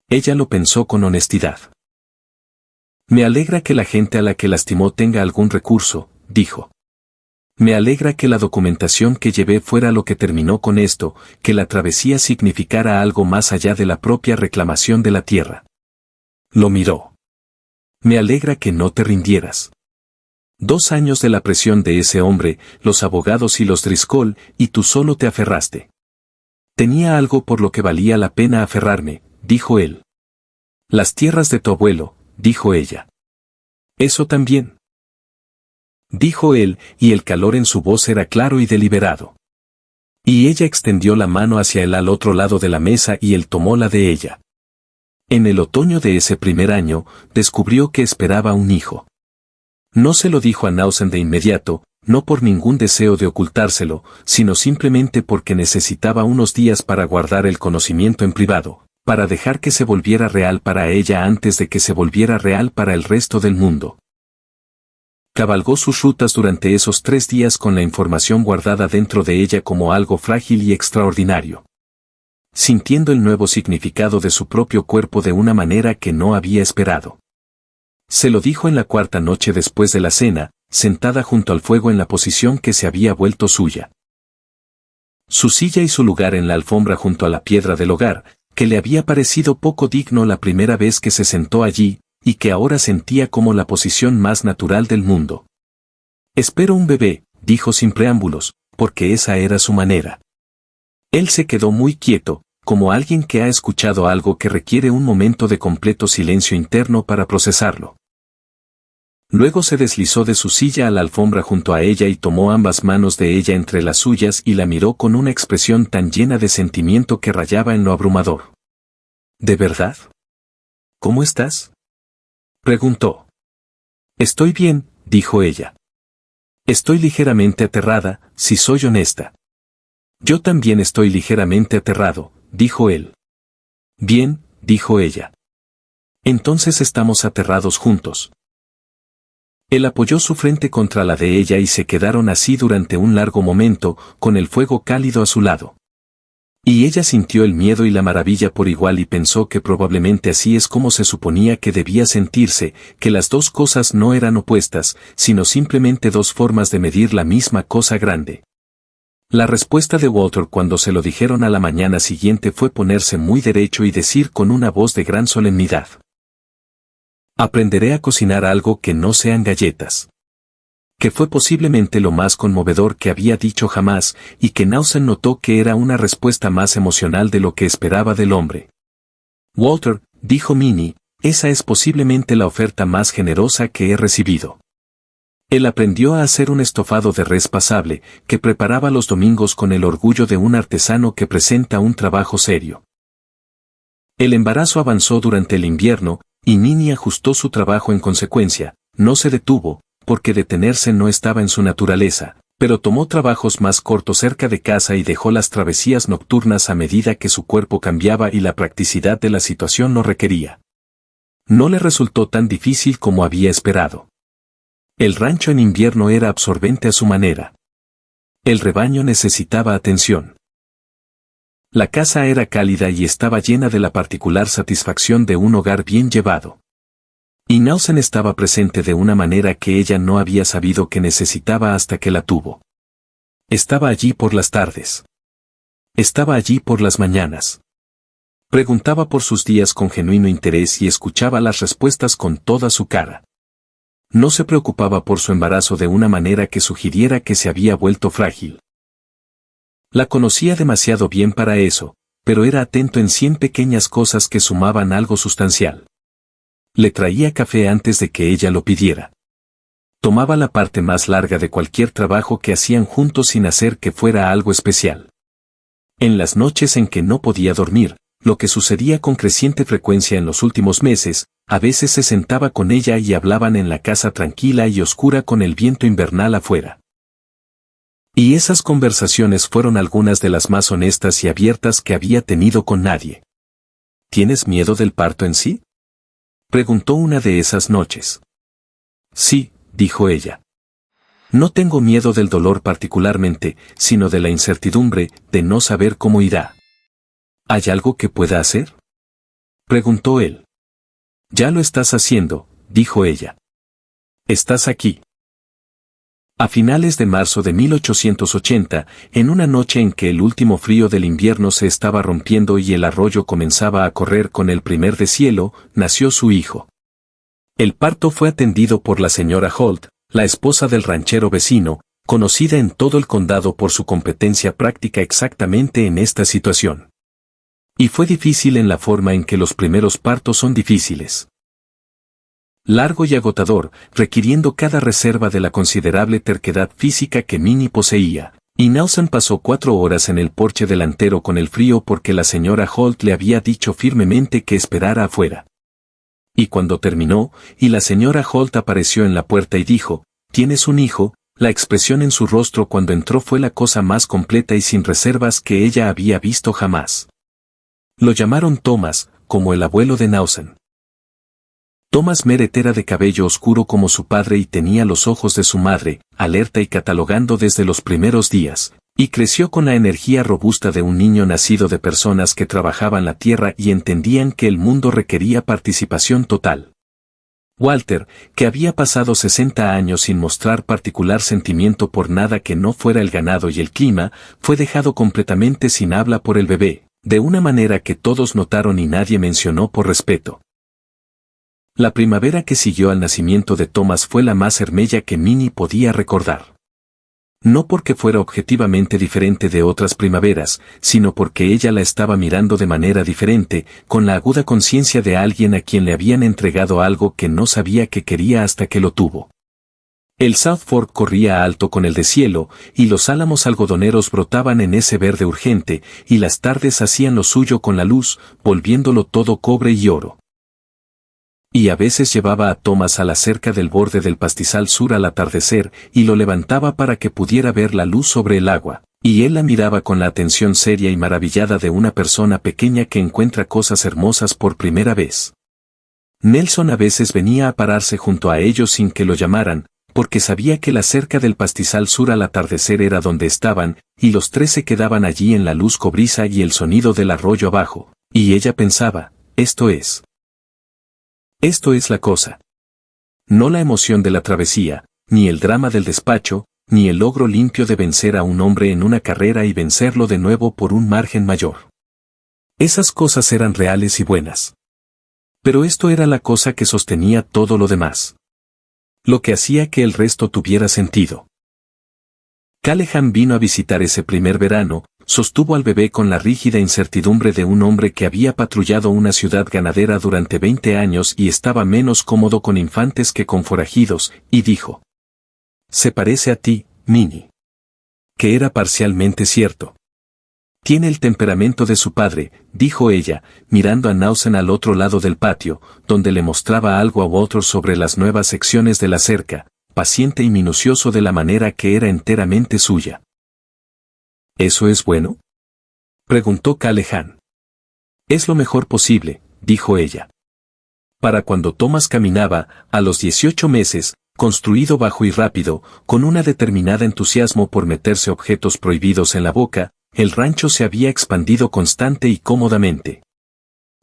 Ella lo pensó con honestidad. Me alegra que la gente a la que lastimó tenga algún recurso, dijo. Me alegra que la documentación que llevé fuera lo que terminó con esto, que la travesía significara algo más allá de la propia reclamación de la tierra. Lo miró. Me alegra que no te rindieras. 2 años de la presión de ese hombre, los abogados y los Driscoll, y tú solo te aferraste. Tenía algo por lo que valía la pena aferrarme, dijo él. Las tierras de tu abuelo, dijo ella. Eso también. Dijo él, y el calor en su voz era claro y deliberado. Y ella extendió la mano hacia él al otro lado de la mesa y él tomó la de ella. En el otoño de ese primer año, descubrió que esperaba un hijo. No se lo dijo a Nausen de inmediato, no por ningún deseo de ocultárselo, sino simplemente porque necesitaba unos días para guardar el conocimiento en privado, para dejar que se volviera real para ella antes de que se volviera real para el resto del mundo. Cabalgó sus rutas durante esos 3 días con la información guardada dentro de ella como algo frágil y extraordinario. Sintiendo el nuevo significado de su propio cuerpo de una manera que no había esperado. Se lo dijo en la 4ª noche después de la cena, sentada junto al fuego en la posición que se había vuelto suya. Su silla y su lugar en la alfombra junto a la piedra del hogar, que le había parecido poco digno la primera vez que se sentó allí, y que ahora sentía como la posición más natural del mundo. Espero un bebé, dijo sin preámbulos, porque esa era su manera. Él se quedó muy quieto, como alguien que ha escuchado algo que requiere un momento de completo silencio interno para procesarlo. Luego se deslizó de su silla a la alfombra junto a ella y tomó ambas manos de ella entre las suyas y la miró con una expresión tan llena de sentimiento que rayaba en lo abrumador. ¿De verdad? ¿Cómo estás?, preguntó. Estoy bien, dijo ella. Estoy ligeramente aterrada, si soy honesta. Yo también estoy ligeramente aterrado, dijo él. Bien, dijo ella. Entonces estamos aterrados juntos. Él apoyó su frente contra la de ella y se quedaron así durante un largo momento, con el fuego cálido a su lado. Y ella sintió el miedo y la maravilla por igual y pensó que probablemente así es como se suponía que debía sentirse, que las dos cosas no eran opuestas, sino simplemente dos formas de medir la misma cosa grande. La respuesta de Walter cuando se lo dijeron a la mañana siguiente fue ponerse muy derecho y decir con una voz de gran solemnidad: «Aprenderé a cocinar algo que no sean galletas». Que fue posiblemente lo más conmovedor que había dicho jamás, y que Nausen notó que era una respuesta más emocional de lo que esperaba del hombre. «Walter», dijo Minnie, «esa es posiblemente la oferta más generosa que he recibido». Él aprendió a hacer un estofado de res pasable, que preparaba los domingos con el orgullo de un artesano que presenta un trabajo serio. El embarazo avanzó durante el invierno, y Minnie ajustó su trabajo en consecuencia. No se detuvo, porque detenerse no estaba en su naturaleza, pero tomó trabajos más cortos cerca de casa y dejó las travesías nocturnas a medida que su cuerpo cambiaba y la practicidad de la situación lo requería. No le resultó tan difícil como había esperado. El rancho en invierno era absorbente a su manera. El rebaño necesitaba atención. La casa era cálida y estaba llena de la particular satisfacción de un hogar bien llevado. Y Nausen estaba presente de una manera que ella no había sabido que necesitaba hasta que la tuvo. Estaba allí por las tardes. Estaba allí por las mañanas. Preguntaba por sus días con genuino interés y escuchaba las respuestas con toda su cara. No se preocupaba por su embarazo de una manera que sugiriera que se había vuelto frágil. La conocía demasiado bien para eso, pero era atento en 100 pequeñas cosas que sumaban algo sustancial. Le traía café antes de que ella lo pidiera. Tomaba la parte más larga de cualquier trabajo que hacían juntos sin hacer que fuera algo especial. En las noches en que no podía dormir, lo que sucedía con creciente frecuencia en los últimos meses, a veces se sentaba con ella y hablaban en la casa tranquila y oscura con el viento invernal afuera. Y esas conversaciones fueron algunas de las más honestas y abiertas que había tenido con nadie. ¿Tienes miedo del parto en sí?, preguntó una de esas noches. Sí, dijo ella. No tengo miedo del dolor particularmente, sino de la incertidumbre, de no saber cómo irá. ¿Hay algo que pueda hacer?, preguntó él. Ya lo estás haciendo, dijo ella. Estás aquí. A finales de marzo de 1880, en una noche en que el último frío del invierno se estaba rompiendo y el arroyo comenzaba a correr con el primer deshielo, nació su hijo. El parto fue atendido por la señora Holt, la esposa del ranchero vecino, conocida en todo el condado por su competencia práctica exactamente en esta situación. Y fue difícil en la forma en que los primeros partos son difíciles. Largo y agotador, requiriendo cada reserva de la considerable terquedad física que Minnie poseía, y Nausen pasó 4 horas en el porche delantero con el frío porque la señora Holt le había dicho firmemente que esperara afuera. Y cuando terminó, y la señora Holt apareció en la puerta y dijo: «¿Tienes un hijo?», la expresión en su rostro cuando entró fue la cosa más completa y sin reservas que ella había visto jamás. Lo llamaron Thomas, como el abuelo de Nausen. Thomas Merritt era de cabello oscuro como su padre y tenía los ojos de su madre, alerta y catalogando desde los primeros días, y creció con la energía robusta de un niño nacido de personas que trabajaban la tierra y entendían que el mundo requería participación total. Walter, que había pasado 60 años sin mostrar particular sentimiento por nada que no fuera el ganado y el clima, fue dejado completamente sin habla por el bebé, de una manera que todos notaron y nadie mencionó por respeto. La primavera que siguió al nacimiento de Thomas fue la más hermosa que Minnie podía recordar. No porque fuera objetivamente diferente de otras primaveras, sino porque ella la estaba mirando de manera diferente, con la aguda conciencia de alguien a quien le habían entregado algo que no sabía que quería hasta que lo tuvo. El South Fork corría alto con el deshielo, y los álamos algodoneros brotaban en ese verde urgente, y las tardes hacían lo suyo con la luz, volviéndolo todo cobre y oro. Y a veces llevaba a Thomas a la cerca del borde del pastizal sur al atardecer, y lo levantaba para que pudiera ver la luz sobre el agua, y él la miraba con la atención seria y maravillada de una persona pequeña que encuentra cosas hermosas por primera vez. Nelson a veces venía a pararse junto a ellos sin que lo llamaran, porque sabía que la cerca del pastizal sur al atardecer era donde estaban, y los 3 se quedaban allí en la luz cobriza y el sonido del arroyo abajo, y ella pensaba: Esto es la cosa. No la emoción de la travesía, ni el drama del despacho, ni el logro limpio de vencer a un hombre en una carrera y vencerlo de nuevo por un margen mayor. Esas cosas eran reales y buenas. Pero esto era la cosa que sostenía todo lo demás. Lo que hacía que el resto tuviera sentido. Callahan vino a visitar ese primer verano, sostuvo al bebé con la rígida incertidumbre de un hombre que había patrullado una ciudad ganadera durante 20 años y estaba menos cómodo con infantes que con forajidos, y dijo: «Se parece a ti, Minnie». Que era parcialmente cierto. «Tiene el temperamento de su padre», dijo ella, mirando a Nausen al otro lado del patio, donde le mostraba algo a Walter sobre las nuevas secciones de la cerca, paciente y minucioso de la manera que era enteramente suya. ¿Eso es bueno?, preguntó Callahan. «Es lo mejor posible», dijo ella. Para cuando Thomas caminaba, a los 18 meses, construido bajo y rápido, con una determinada entusiasmo por meterse objetos prohibidos en la boca, el rancho se había expandido constante y cómodamente.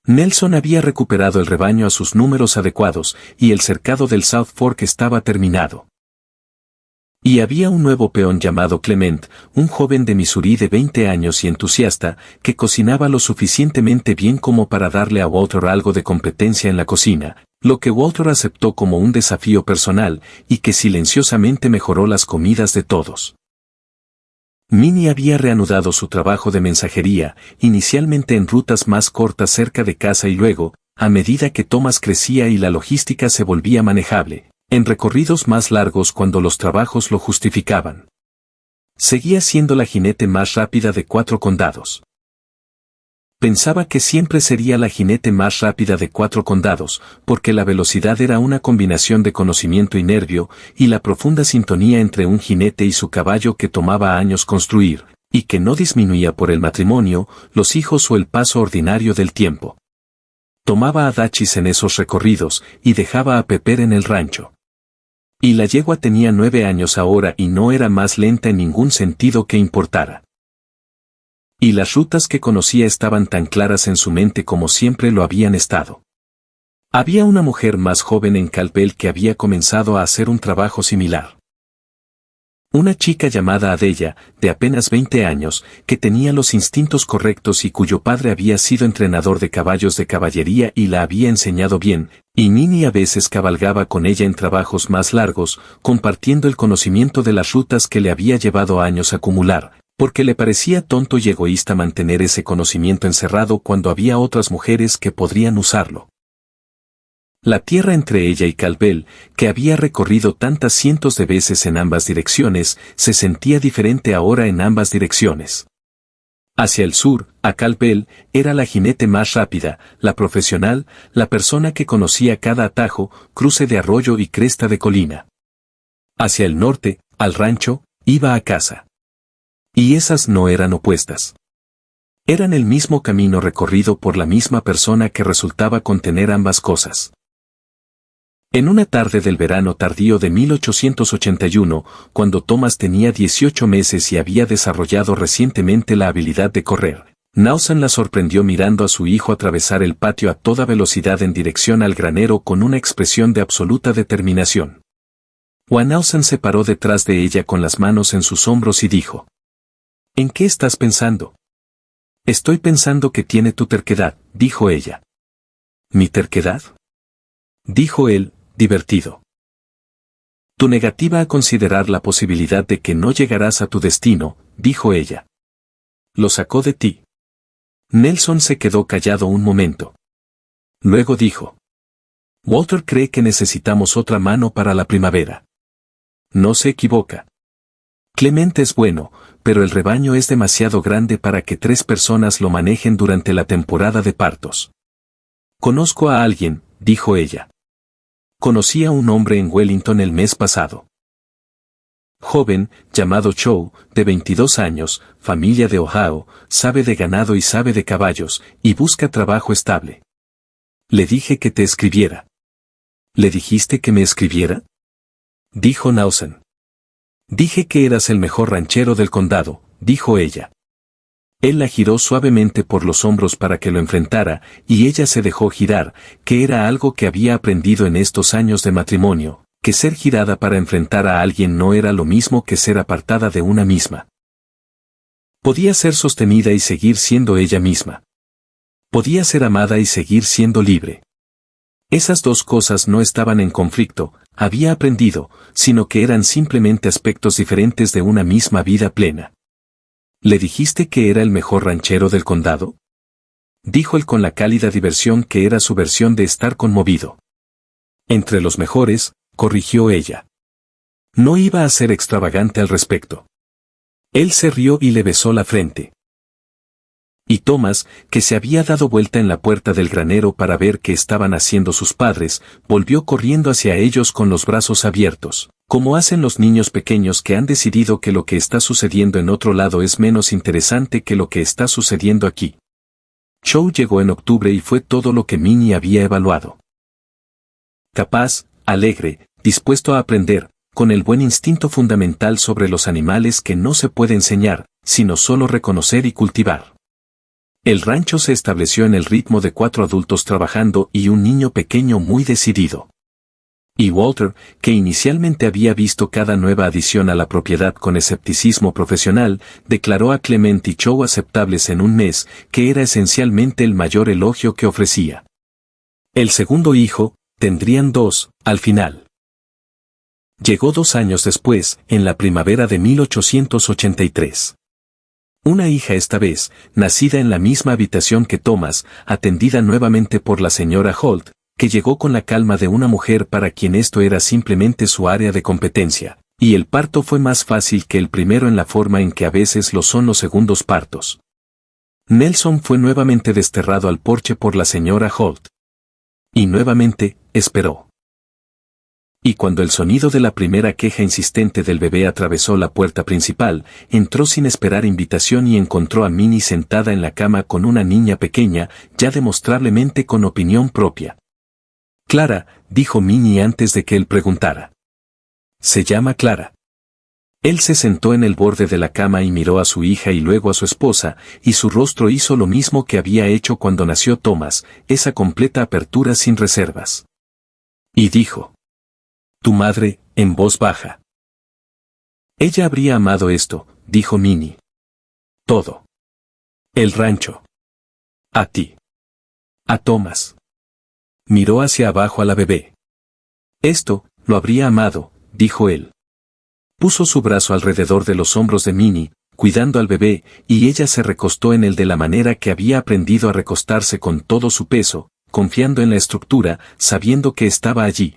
Nelson había recuperado el rebaño a sus números adecuados, y el cercado del South Fork estaba terminado. Y había un nuevo peón llamado Clement, un joven de Missouri de 20 años y entusiasta, que cocinaba lo suficientemente bien como para darle a Walter algo de competencia en la cocina, lo que Walter aceptó como un desafío personal, y que silenciosamente mejoró las comidas de todos. Minnie había reanudado su trabajo de mensajería, inicialmente en rutas más cortas cerca de casa y luego, a medida que Thomas crecía y la logística se volvía manejable, en recorridos más largos cuando los trabajos lo justificaban. Seguía siendo la jinete más rápida de 4 condados. Pensaba que siempre sería la jinete más rápida de 4 condados, porque la velocidad era una combinación de conocimiento y nervio, y la profunda sintonía entre un jinete y su caballo que tomaba años construir, y que no disminuía por el matrimonio, los hijos o el paso ordinario del tiempo. Tomaba a Dachis en esos recorridos, y dejaba a Pepper en el rancho. Y la yegua tenía 9 años ahora y no era más lenta en ningún sentido que importara. Y las rutas que conocía estaban tan claras en su mente como siempre lo habían estado. Había una mujer más joven en Calpel que había comenzado a hacer un trabajo similar. Una chica llamada Adella, de apenas 20 años, que tenía los instintos correctos y cuyo padre había sido entrenador de caballos de caballería y la había enseñado bien, y Minnie a veces cabalgaba con ella en trabajos más largos, compartiendo el conocimiento de las rutas que le había llevado años acumular, porque le parecía tonto y egoísta mantener ese conocimiento encerrado cuando había otras mujeres que podrían usarlo. La tierra entre ella y Calpel, que había recorrido tantas cientos de veces en ambas direcciones, se sentía diferente ahora en ambas direcciones. Hacia el sur, a Calpel, era la jinete más rápida, la profesional, la persona que conocía cada atajo, cruce de arroyo y cresta de colina. Hacia el norte, al rancho, iba a casa. Y esas no eran opuestas. Eran el mismo camino recorrido por la misma persona que resultaba contener ambas cosas. En una tarde del verano tardío de 1881, cuando Thomas tenía 18 meses y había desarrollado recientemente la habilidad de correr, Nausen la sorprendió mirando a su hijo atravesar el patio a toda velocidad en dirección al granero con una expresión de absoluta determinación. Nausen se paró detrás de ella con las manos en sus hombros y dijo: «¿En qué estás pensando?» «Estoy pensando que tiene tu terquedad», dijo ella. «¿Mi terquedad?», dijo él, divertido. «Tu negativa a considerar la posibilidad de que no llegarás a tu destino», dijo ella. «Lo sacó de ti». Nelson se quedó callado un momento. Luego dijo: «Walter cree que necesitamos otra mano para la primavera». No se equivoca. Clement es bueno, pero el rebaño es demasiado grande para que 3 personas lo manejen durante la temporada de partos. «Conozco a alguien», dijo ella. «Conocí a un hombre en Wellington el mes pasado. Joven, llamado Chow, de 22 años, familia de Ohio, sabe de ganado y sabe de caballos, y busca trabajo estable. Le dije que te escribiera». «¿Le dijiste que me escribiera?», dijo Nausen. «Dije que eras el mejor ranchero del condado», dijo ella. Él la giró suavemente por los hombros para que lo enfrentara, y ella se dejó girar, que era algo que había aprendido en estos años de matrimonio, que ser girada para enfrentar a alguien no era lo mismo que ser apartada de una misma. Podía ser sostenida y seguir siendo ella misma. Podía ser amada y seguir siendo libre. Esas dos cosas no estaban en conflicto, había aprendido, sino que eran simplemente aspectos diferentes de una misma vida plena. ¿Le dijiste que era el mejor ranchero del condado? Dijo él con la cálida diversión que era su versión de estar conmovido. Entre los mejores, corrigió ella. No iba a ser extravagante al respecto. Él se rió y le besó la frente. Y Thomas, que se había dado vuelta en la puerta del granero para ver qué estaban haciendo sus padres, volvió corriendo hacia ellos con los brazos abiertos, como hacen los niños pequeños que han decidido que lo que está sucediendo en otro lado es menos interesante que lo que está sucediendo aquí. Chow llegó en octubre y fue todo lo que Minnie había evaluado. Capaz, alegre, dispuesto a aprender, con el buen instinto fundamental sobre los animales que no se puede enseñar, sino solo reconocer y cultivar. El rancho se estableció en el ritmo de 4 adultos trabajando y un niño pequeño muy decidido. Y Walter, que inicialmente había visto cada nueva adición a la propiedad con escepticismo profesional, declaró a Clement y Chow aceptables en un mes, que era esencialmente el mayor elogio que ofrecía. El segundo hijo, tendrían 2, al final. Llegó 2 años después, en la primavera de 1883. Una hija esta vez, nacida en la misma habitación que Thomas, atendida nuevamente por la señora Holt, que llegó con la calma de una mujer para quien esto era simplemente su área de competencia, y el parto fue más fácil que el primero en la forma en que a veces lo son los segundos partos. Nelson fue nuevamente desterrado al porche por la señora Holt. Y nuevamente, esperó. Y cuando el sonido de la primera queja insistente del bebé atravesó la puerta principal, entró sin esperar invitación y encontró a Minnie sentada en la cama con una niña pequeña, ya demostrablemente con opinión propia. Clara, dijo Minnie antes de que él preguntara. Se llama Clara. Él se sentó en el borde de la cama y miró a su hija y luego a su esposa, y su rostro hizo lo mismo que había hecho cuando nació Thomas, esa completa apertura sin reservas. Y dijo. Tu madre, en voz baja. Ella habría amado esto, dijo Minnie. Todo. El rancho. A ti. A Thomas. Miró hacia abajo a la bebé. Esto, lo habría amado, dijo él. Puso su brazo alrededor de los hombros de Minnie, cuidando al bebé, y ella se recostó en él de la manera que había aprendido a recostarse con todo su peso, confiando en la estructura, sabiendo que estaba allí.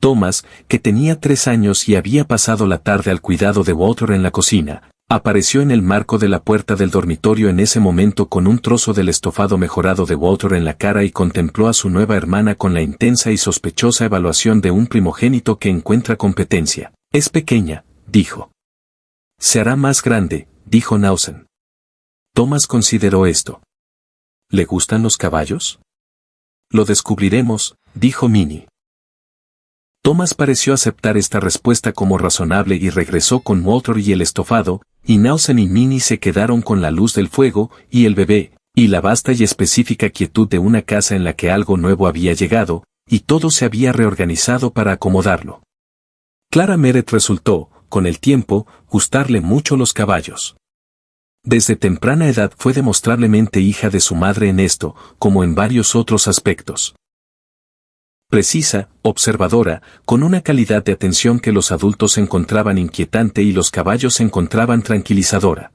Thomas, que tenía 3 años y había pasado la tarde al cuidado de Walter en la cocina, apareció en el marco de la puerta del dormitorio en ese momento con un trozo del estofado mejorado de Walter en la cara y contempló a su nueva hermana con la intensa y sospechosa evaluación de un primogénito que encuentra competencia. Es pequeña, dijo. Se hará más grande, dijo Nausen. Thomas consideró esto. ¿Le gustan los caballos? Lo descubriremos, dijo Minnie. Thomas pareció aceptar esta respuesta como razonable y regresó con Walter y el estofado, y Nausen y Minnie se quedaron con la luz del fuego, y el bebé, y la vasta y específica quietud de una casa en la que algo nuevo había llegado, y todo se había reorganizado para acomodarlo. Clara Meret resultó, con el tiempo, gustarle mucho los caballos. Desde temprana edad fue demostrablemente hija de su madre en esto, como en varios otros aspectos. Precisa, observadora, con una calidad de atención que los adultos encontraban inquietante y los caballos encontraban tranquilizadora.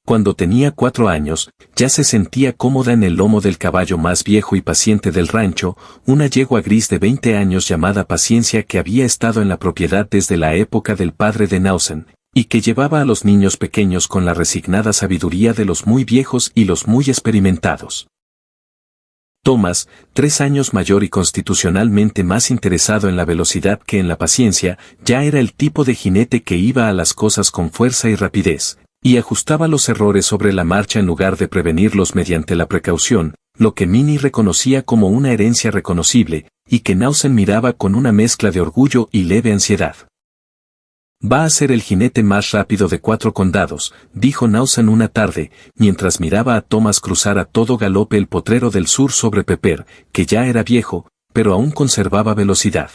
Cuando tenía 4 años, ya se sentía cómoda en el lomo del caballo más viejo y paciente del rancho, una yegua gris de 20 años llamada Paciencia que había estado en la propiedad desde la época del padre de Nausen, y que llevaba a los niños pequeños con la resignada sabiduría de los muy viejos y los muy experimentados. Thomas, 3 años mayor y constitucionalmente más interesado en la velocidad que en la paciencia, ya era el tipo de jinete que iba a las cosas con fuerza y rapidez, y ajustaba los errores sobre la marcha en lugar de prevenirlos mediante la precaución, lo que Minnie reconocía como una herencia reconocible, y que Nausen miraba con una mezcla de orgullo y leve ansiedad. Va a ser el jinete más rápido de 4 condados, dijo Nausen una tarde, mientras miraba a Thomas cruzar a todo galope el potrero del sur sobre Pepper, que ya era viejo, pero aún conservaba velocidad.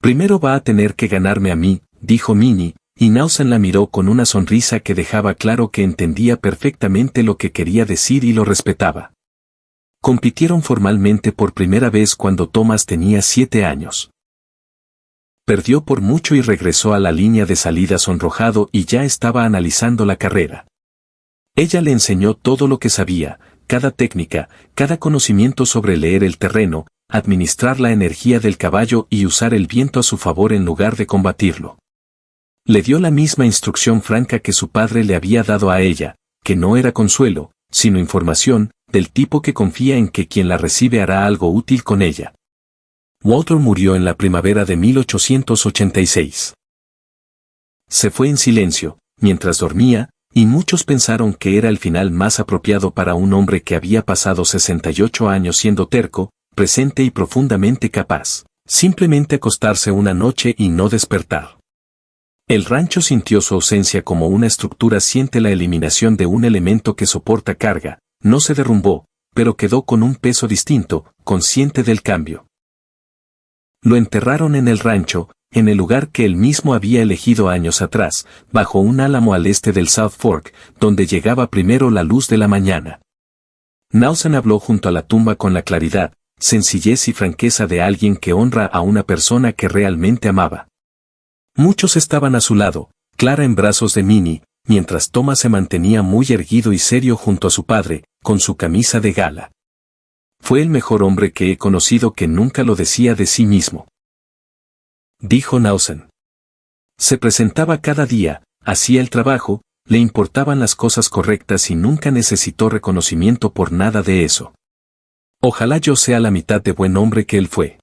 Primero va a tener que ganarme a mí, dijo Minnie, y Nausen la miró con una sonrisa que dejaba claro que entendía perfectamente lo que quería decir y lo respetaba. Compitieron formalmente por primera vez cuando Thomas tenía 7 años. Perdió por mucho y regresó a la línea de salida sonrojado y ya estaba analizando la carrera. Ella le enseñó todo lo que sabía, cada técnica, cada conocimiento sobre leer el terreno, administrar la energía del caballo y usar el viento a su favor en lugar de combatirlo. Le dio la misma instrucción franca que su padre le había dado a ella, que no era consuelo, sino información, del tipo que confía en que quien la recibe hará algo útil con ella. Walter murió en la primavera de 1886. Se fue en silencio, mientras dormía, y muchos pensaron que era el final más apropiado para un hombre que había pasado 68 años siendo terco, presente y profundamente capaz, simplemente acostarse una noche y no despertar. El rancho sintió su ausencia como una estructura siente la eliminación de un elemento que soporta carga, no se derrumbó, pero quedó con un peso distinto, consciente del cambio. Lo enterraron en el rancho, en el lugar que él mismo había elegido años atrás, bajo un álamo al este del South Fork, donde llegaba primero la luz de la mañana. Nausen habló junto a la tumba con la claridad, sencillez y franqueza de alguien que honra a una persona que realmente amaba. Muchos estaban a su lado, Clara en brazos de Minnie, mientras Thomas se mantenía muy erguido y serio junto a su padre, con su camisa de gala. Fue el mejor hombre que he conocido que nunca lo decía de sí mismo, dijo Nausen. Se presentaba cada día, hacía el trabajo, le importaban las cosas correctas y nunca necesitó reconocimiento por nada de eso. Ojalá yo sea la mitad de buen hombre que él fue.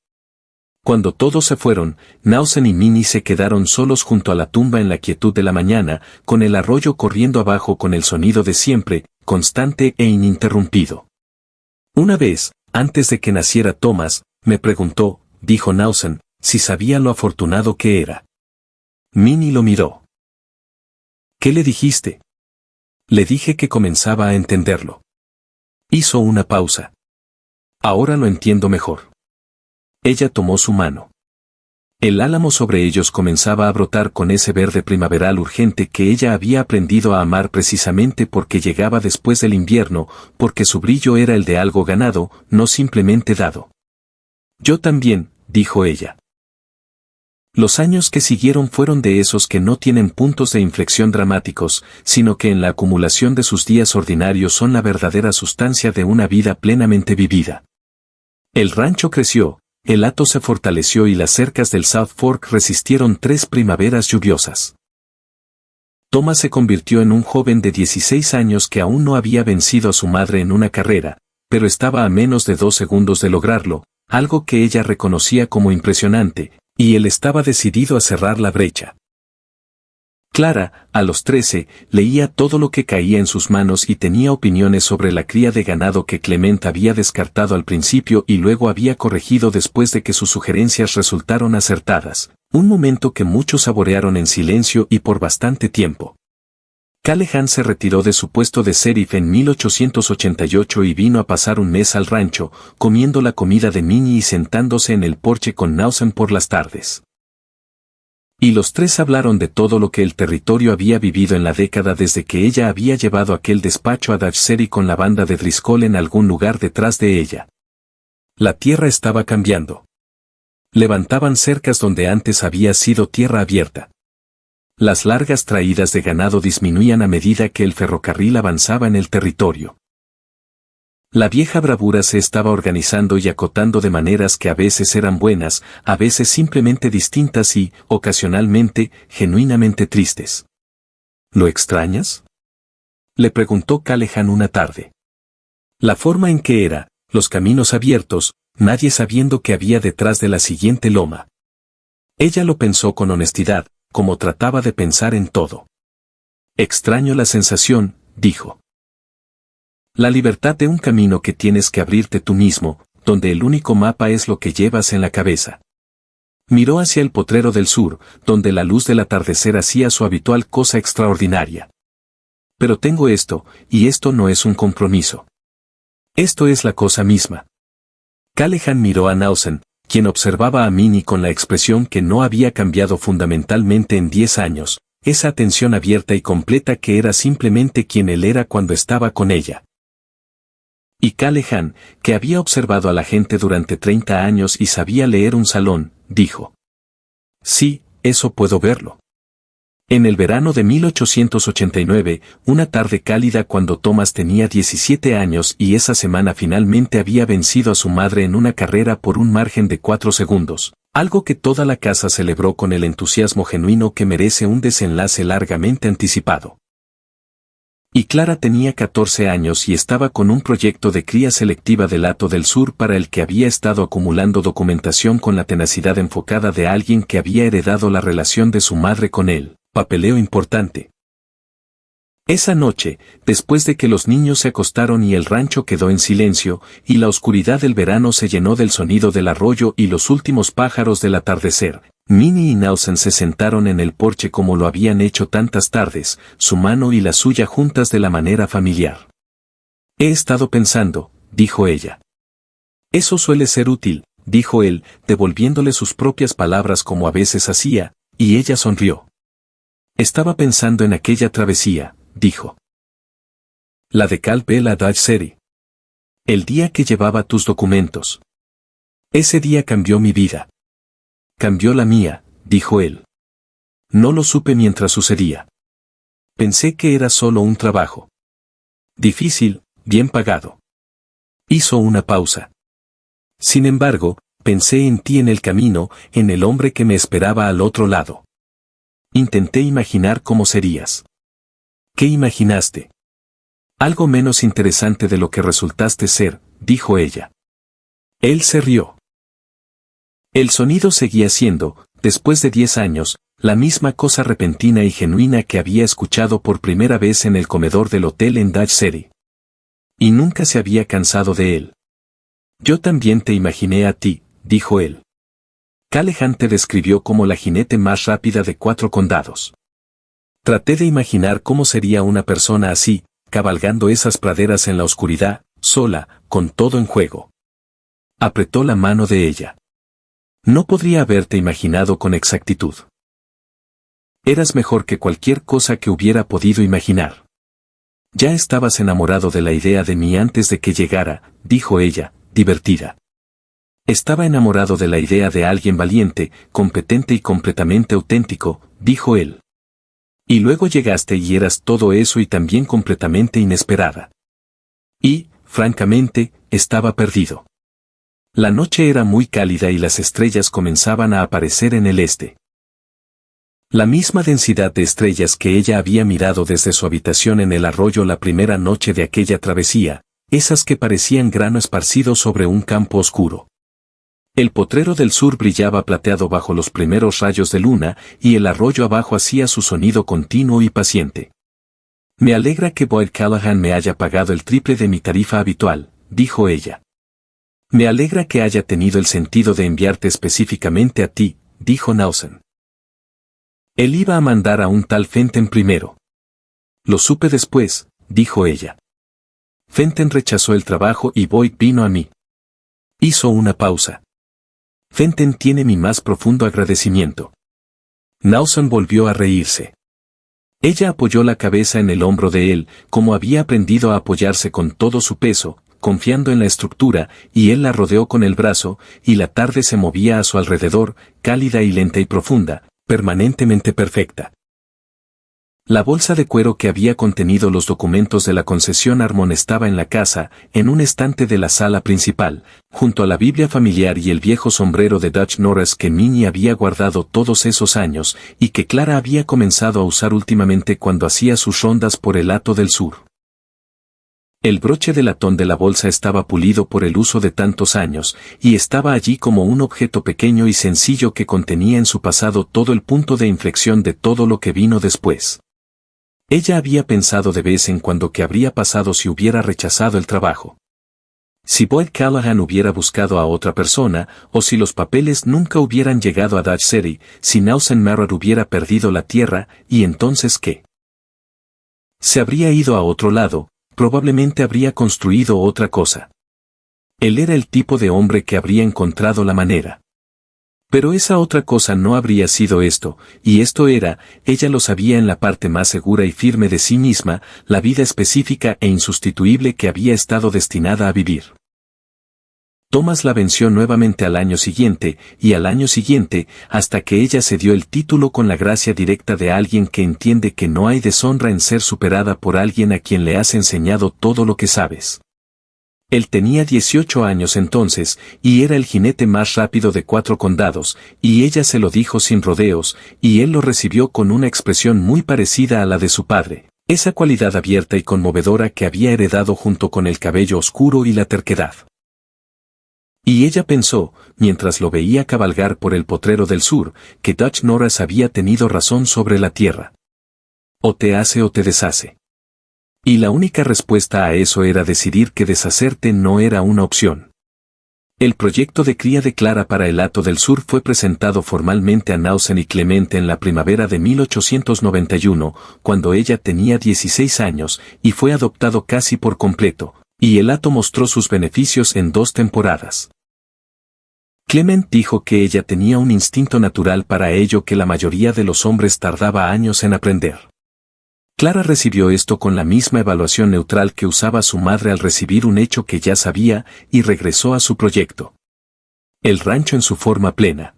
Cuando todos se fueron, Nausen y Minnie se quedaron solos junto a la tumba en la quietud de la mañana, con el arroyo corriendo abajo con el sonido de siempre, constante e ininterrumpido. Una vez, antes de que naciera Thomas, me preguntó, dijo Nausen, si sabía lo afortunado que era. Minnie lo miró. ¿Qué le dijiste? Le dije que comenzaba a entenderlo. Hizo una pausa. Ahora lo entiendo mejor. Ella tomó su mano. El álamo sobre ellos comenzaba a brotar con ese verde primaveral urgente que ella había aprendido a amar precisamente porque llegaba después del invierno, porque su brillo era el de algo ganado, no simplemente dado. Yo también, dijo ella. Los años que siguieron fueron de esos que no tienen puntos de inflexión dramáticos, sino que en la acumulación de sus días ordinarios son la verdadera sustancia de una vida plenamente vivida. El rancho creció, el hato se fortaleció y las cercas del South Fork resistieron 3 primaveras lluviosas. Thomas se convirtió en un joven de 16 años que aún no había vencido a su madre en una carrera, pero estaba a menos de 2 segundos de lograrlo, algo que ella reconocía como impresionante, y él estaba decidido a cerrar la brecha. Clara, a los 13, leía todo lo que caía en sus manos y tenía opiniones sobre la cría de ganado que Clement había descartado al principio y luego había corregido después de que sus sugerencias resultaron acertadas, un momento que muchos saborearon en silencio y por bastante tiempo. Callahan se retiró de su puesto de sheriff en 1888 y vino a pasar un mes al rancho, comiendo la comida de Minnie y sentándose en el porche con Nausen por las tardes. Y los 3 hablaron de todo lo que el territorio había vivido en la década desde que ella había llevado aquel despacho a Dutch con la banda de Driscoll en algún lugar detrás de ella. La tierra estaba cambiando. Levantaban cercas donde antes había sido tierra abierta. Las largas traídas de ganado disminuían a medida que el ferrocarril avanzaba en el territorio. La vieja bravura se estaba organizando y acotando de maneras que a veces eran buenas, a veces simplemente distintas y, ocasionalmente, genuinamente tristes. ¿Lo extrañas?, le preguntó Callahan una tarde. La forma en que era, los caminos abiertos, nadie sabiendo qué había detrás de la siguiente loma. Ella lo pensó con honestidad, como trataba de pensar en todo. Extraño la sensación, dijo. La libertad de un camino que tienes que abrirte tú mismo, donde el único mapa es lo que llevas en la cabeza. Miró hacia el potrero del sur, donde la luz del atardecer hacía su habitual cosa extraordinaria. Pero tengo esto, y esto no es un compromiso. Esto es la cosa misma. Callahan miró a Nausen, quien observaba a Minnie con la expresión que no había cambiado fundamentalmente en 10 años, esa atención abierta y completa que era simplemente quien él era cuando estaba con ella. Y Callahan, que había observado a la gente durante 30 años y sabía leer un salón, dijo: «Sí, eso puedo verlo». En el verano de 1889, una tarde cálida cuando Thomas tenía 17 años y esa semana finalmente había vencido a su madre en una carrera por un margen de 4 segundos, algo que toda la casa celebró con el entusiasmo genuino que merece un desenlace largamente anticipado. Y Clara tenía 14 años y estaba con un proyecto de cría selectiva del hato del sur para el que había estado acumulando documentación con la tenacidad enfocada de alguien que había heredado la relación de su madre con él. Papeleo importante. Esa noche, después de que los niños se acostaron y el rancho quedó en silencio, y la oscuridad del verano se llenó del sonido del arroyo y los últimos pájaros del atardecer, Minnie y Nelson se sentaron en el porche como lo habían hecho tantas tardes, su mano y la suya juntas de la manera familiar. «He estado pensando», dijo ella. «Eso suele ser útil», dijo él, devolviéndole sus propias palabras como a veces hacía, y ella sonrió. «Estaba pensando en aquella travesía», dijo. «La de Cal Bell a Dodge City. El día que llevaba tus documentos. Ese día cambió mi vida». «Cambió la mía», dijo él. «No lo supe mientras sucedía. Pensé que era solo un trabajo. Difícil, bien pagado». Hizo una pausa. «Sin embargo, pensé en ti en el camino, en el hombre que me esperaba al otro lado. Intenté imaginar cómo serías». «¿Qué imaginaste?» «Algo menos interesante de lo que resultaste ser», dijo ella. Él se rió. El sonido seguía siendo, después de 10 años, la misma cosa repentina y genuina que había escuchado por primera vez en el comedor del hotel en Dodge City. Y nunca se había cansado de él. «Yo también te imaginé a ti», dijo él. «Callahan te describió como la jinete más rápida de 4 condados. Traté de imaginar cómo sería una persona así, cabalgando esas praderas en la oscuridad, sola, con todo en juego». Apretó la mano de ella. «No podría haberte imaginado con exactitud. Eras mejor que cualquier cosa que hubiera podido imaginar. Ya estabas enamorado de la idea de mí antes de que llegara», dijo ella, divertida. «Estaba enamorado de la idea de alguien valiente, competente y completamente auténtico», dijo él. «Y luego llegaste y eras todo eso y también completamente inesperada. Y, francamente, estaba perdido». La noche era muy cálida y las estrellas comenzaban a aparecer en el este. La misma densidad de estrellas que ella había mirado desde su habitación en el arroyo la primera noche de aquella travesía, esas que parecían grano esparcido sobre un campo oscuro. El potrero del sur brillaba plateado bajo los primeros rayos de luna y el arroyo abajo hacía su sonido continuo y paciente. «Me alegra que Boyd Callahan me haya pagado el triple de mi tarifa habitual», dijo ella. «Me alegra que haya tenido el sentido de enviarte específicamente a ti», dijo Nelson. «Él iba a mandar a un tal Fenton primero». «Lo supe después», dijo ella. «Fenton rechazó el trabajo y Boyd vino a mí». Hizo una pausa. «Fenton tiene mi más profundo agradecimiento». Nelson volvió a reírse. Ella apoyó la cabeza en el hombro de él, como había aprendido a apoyarse con todo su peso, confiando en la estructura, y él la rodeó con el brazo, y la tarde se movía a su alrededor, cálida y lenta y profunda, permanentemente perfecta. La bolsa de cuero que había contenido los documentos de la concesión Harmon estaba en la casa, en un estante de la sala principal, junto a la Biblia familiar y el viejo sombrero de Dutch Norris que Minnie había guardado todos esos años, y que Clara había comenzado a usar últimamente cuando hacía sus rondas por el hato del sur. El broche de latón de la bolsa estaba pulido por el uso de tantos años, y estaba allí como un objeto pequeño y sencillo que contenía en su pasado todo el punto de inflexión de todo lo que vino después. Ella había pensado de vez en cuando qué habría pasado si hubiera rechazado el trabajo. Si Boyd Callahan hubiera buscado a otra persona, o si los papeles nunca hubieran llegado a Dodge City, si Nelson Marrott hubiera perdido la tierra, ¿y entonces qué? Se habría ido a otro lado, probablemente habría construido otra cosa. Él era el tipo de hombre que habría encontrado la manera. Pero esa otra cosa no habría sido esto, y esto era, ella lo sabía en la parte más segura y firme de sí misma, la vida específica e insustituible que había estado destinada a vivir. Thomas la venció nuevamente al año siguiente, y al año siguiente, hasta que ella se dio el título con la gracia directa de alguien que entiende que no hay deshonra en ser superada por alguien a quien le has enseñado todo lo que sabes. Él tenía 18 años entonces, y era el jinete más rápido de 4 condados, y ella se lo dijo sin rodeos, y él lo recibió con una expresión muy parecida a la de su padre, esa cualidad abierta y conmovedora que había heredado junto con el cabello oscuro y la terquedad. Y ella pensó, mientras lo veía cabalgar por el potrero del sur, que Dutch Norris había tenido razón sobre la tierra. O te hace o te deshace. Y la única respuesta a eso era decidir que deshacerte no era una opción. El proyecto de cría de Clara para el Hato del Sur fue presentado formalmente a Nausen y Clemente en la primavera de 1891, cuando ella tenía 16 años, y fue adoptado casi por completo, y el hato mostró sus beneficios en 2 temporadas. Clement dijo que ella tenía un instinto natural para ello que la mayoría de los hombres tardaba años en aprender. Clara recibió esto con la misma evaluación neutral que usaba su madre al recibir un hecho que ya sabía, y regresó a su proyecto. El rancho en su forma plena.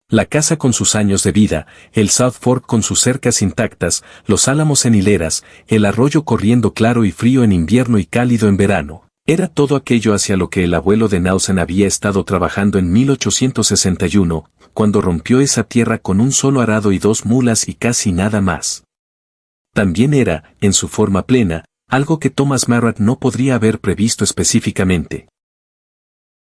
La casa con sus años de vida, el South Fork con sus cercas intactas, los álamos en hileras, el arroyo corriendo claro y frío en invierno y cálido en verano. Era todo aquello hacia lo que el abuelo de Nausen había estado trabajando en 1861, cuando rompió esa tierra con un solo arado y 2 mulas y casi nada más. También era, en su forma plena, algo que Thomas Marrot no podría haber previsto específicamente.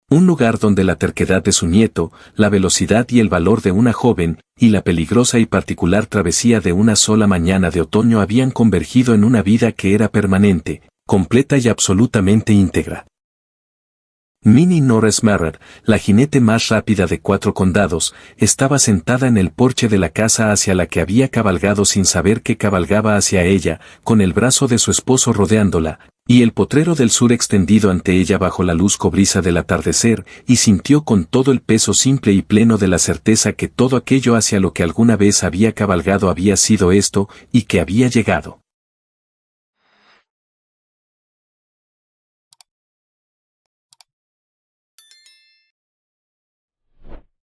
Un lugar donde la terquedad de su nieto, la velocidad y el valor de una joven, y la peligrosa y particular travesía de una sola mañana de otoño habían convergido en una vida que era permanente, completa y absolutamente íntegra. Minnie Norris Marrot, la jinete más rápida de 4 condados, estaba sentada en el porche de la casa hacia la que había cabalgado sin saber que cabalgaba hacia ella, con el brazo de su esposo rodeándola, y el potrero del sur extendido ante ella bajo la luz cobriza del atardecer, y sintió con todo el peso simple y pleno de la certeza que todo aquello hacia lo que alguna vez había cabalgado había sido esto, y que había llegado.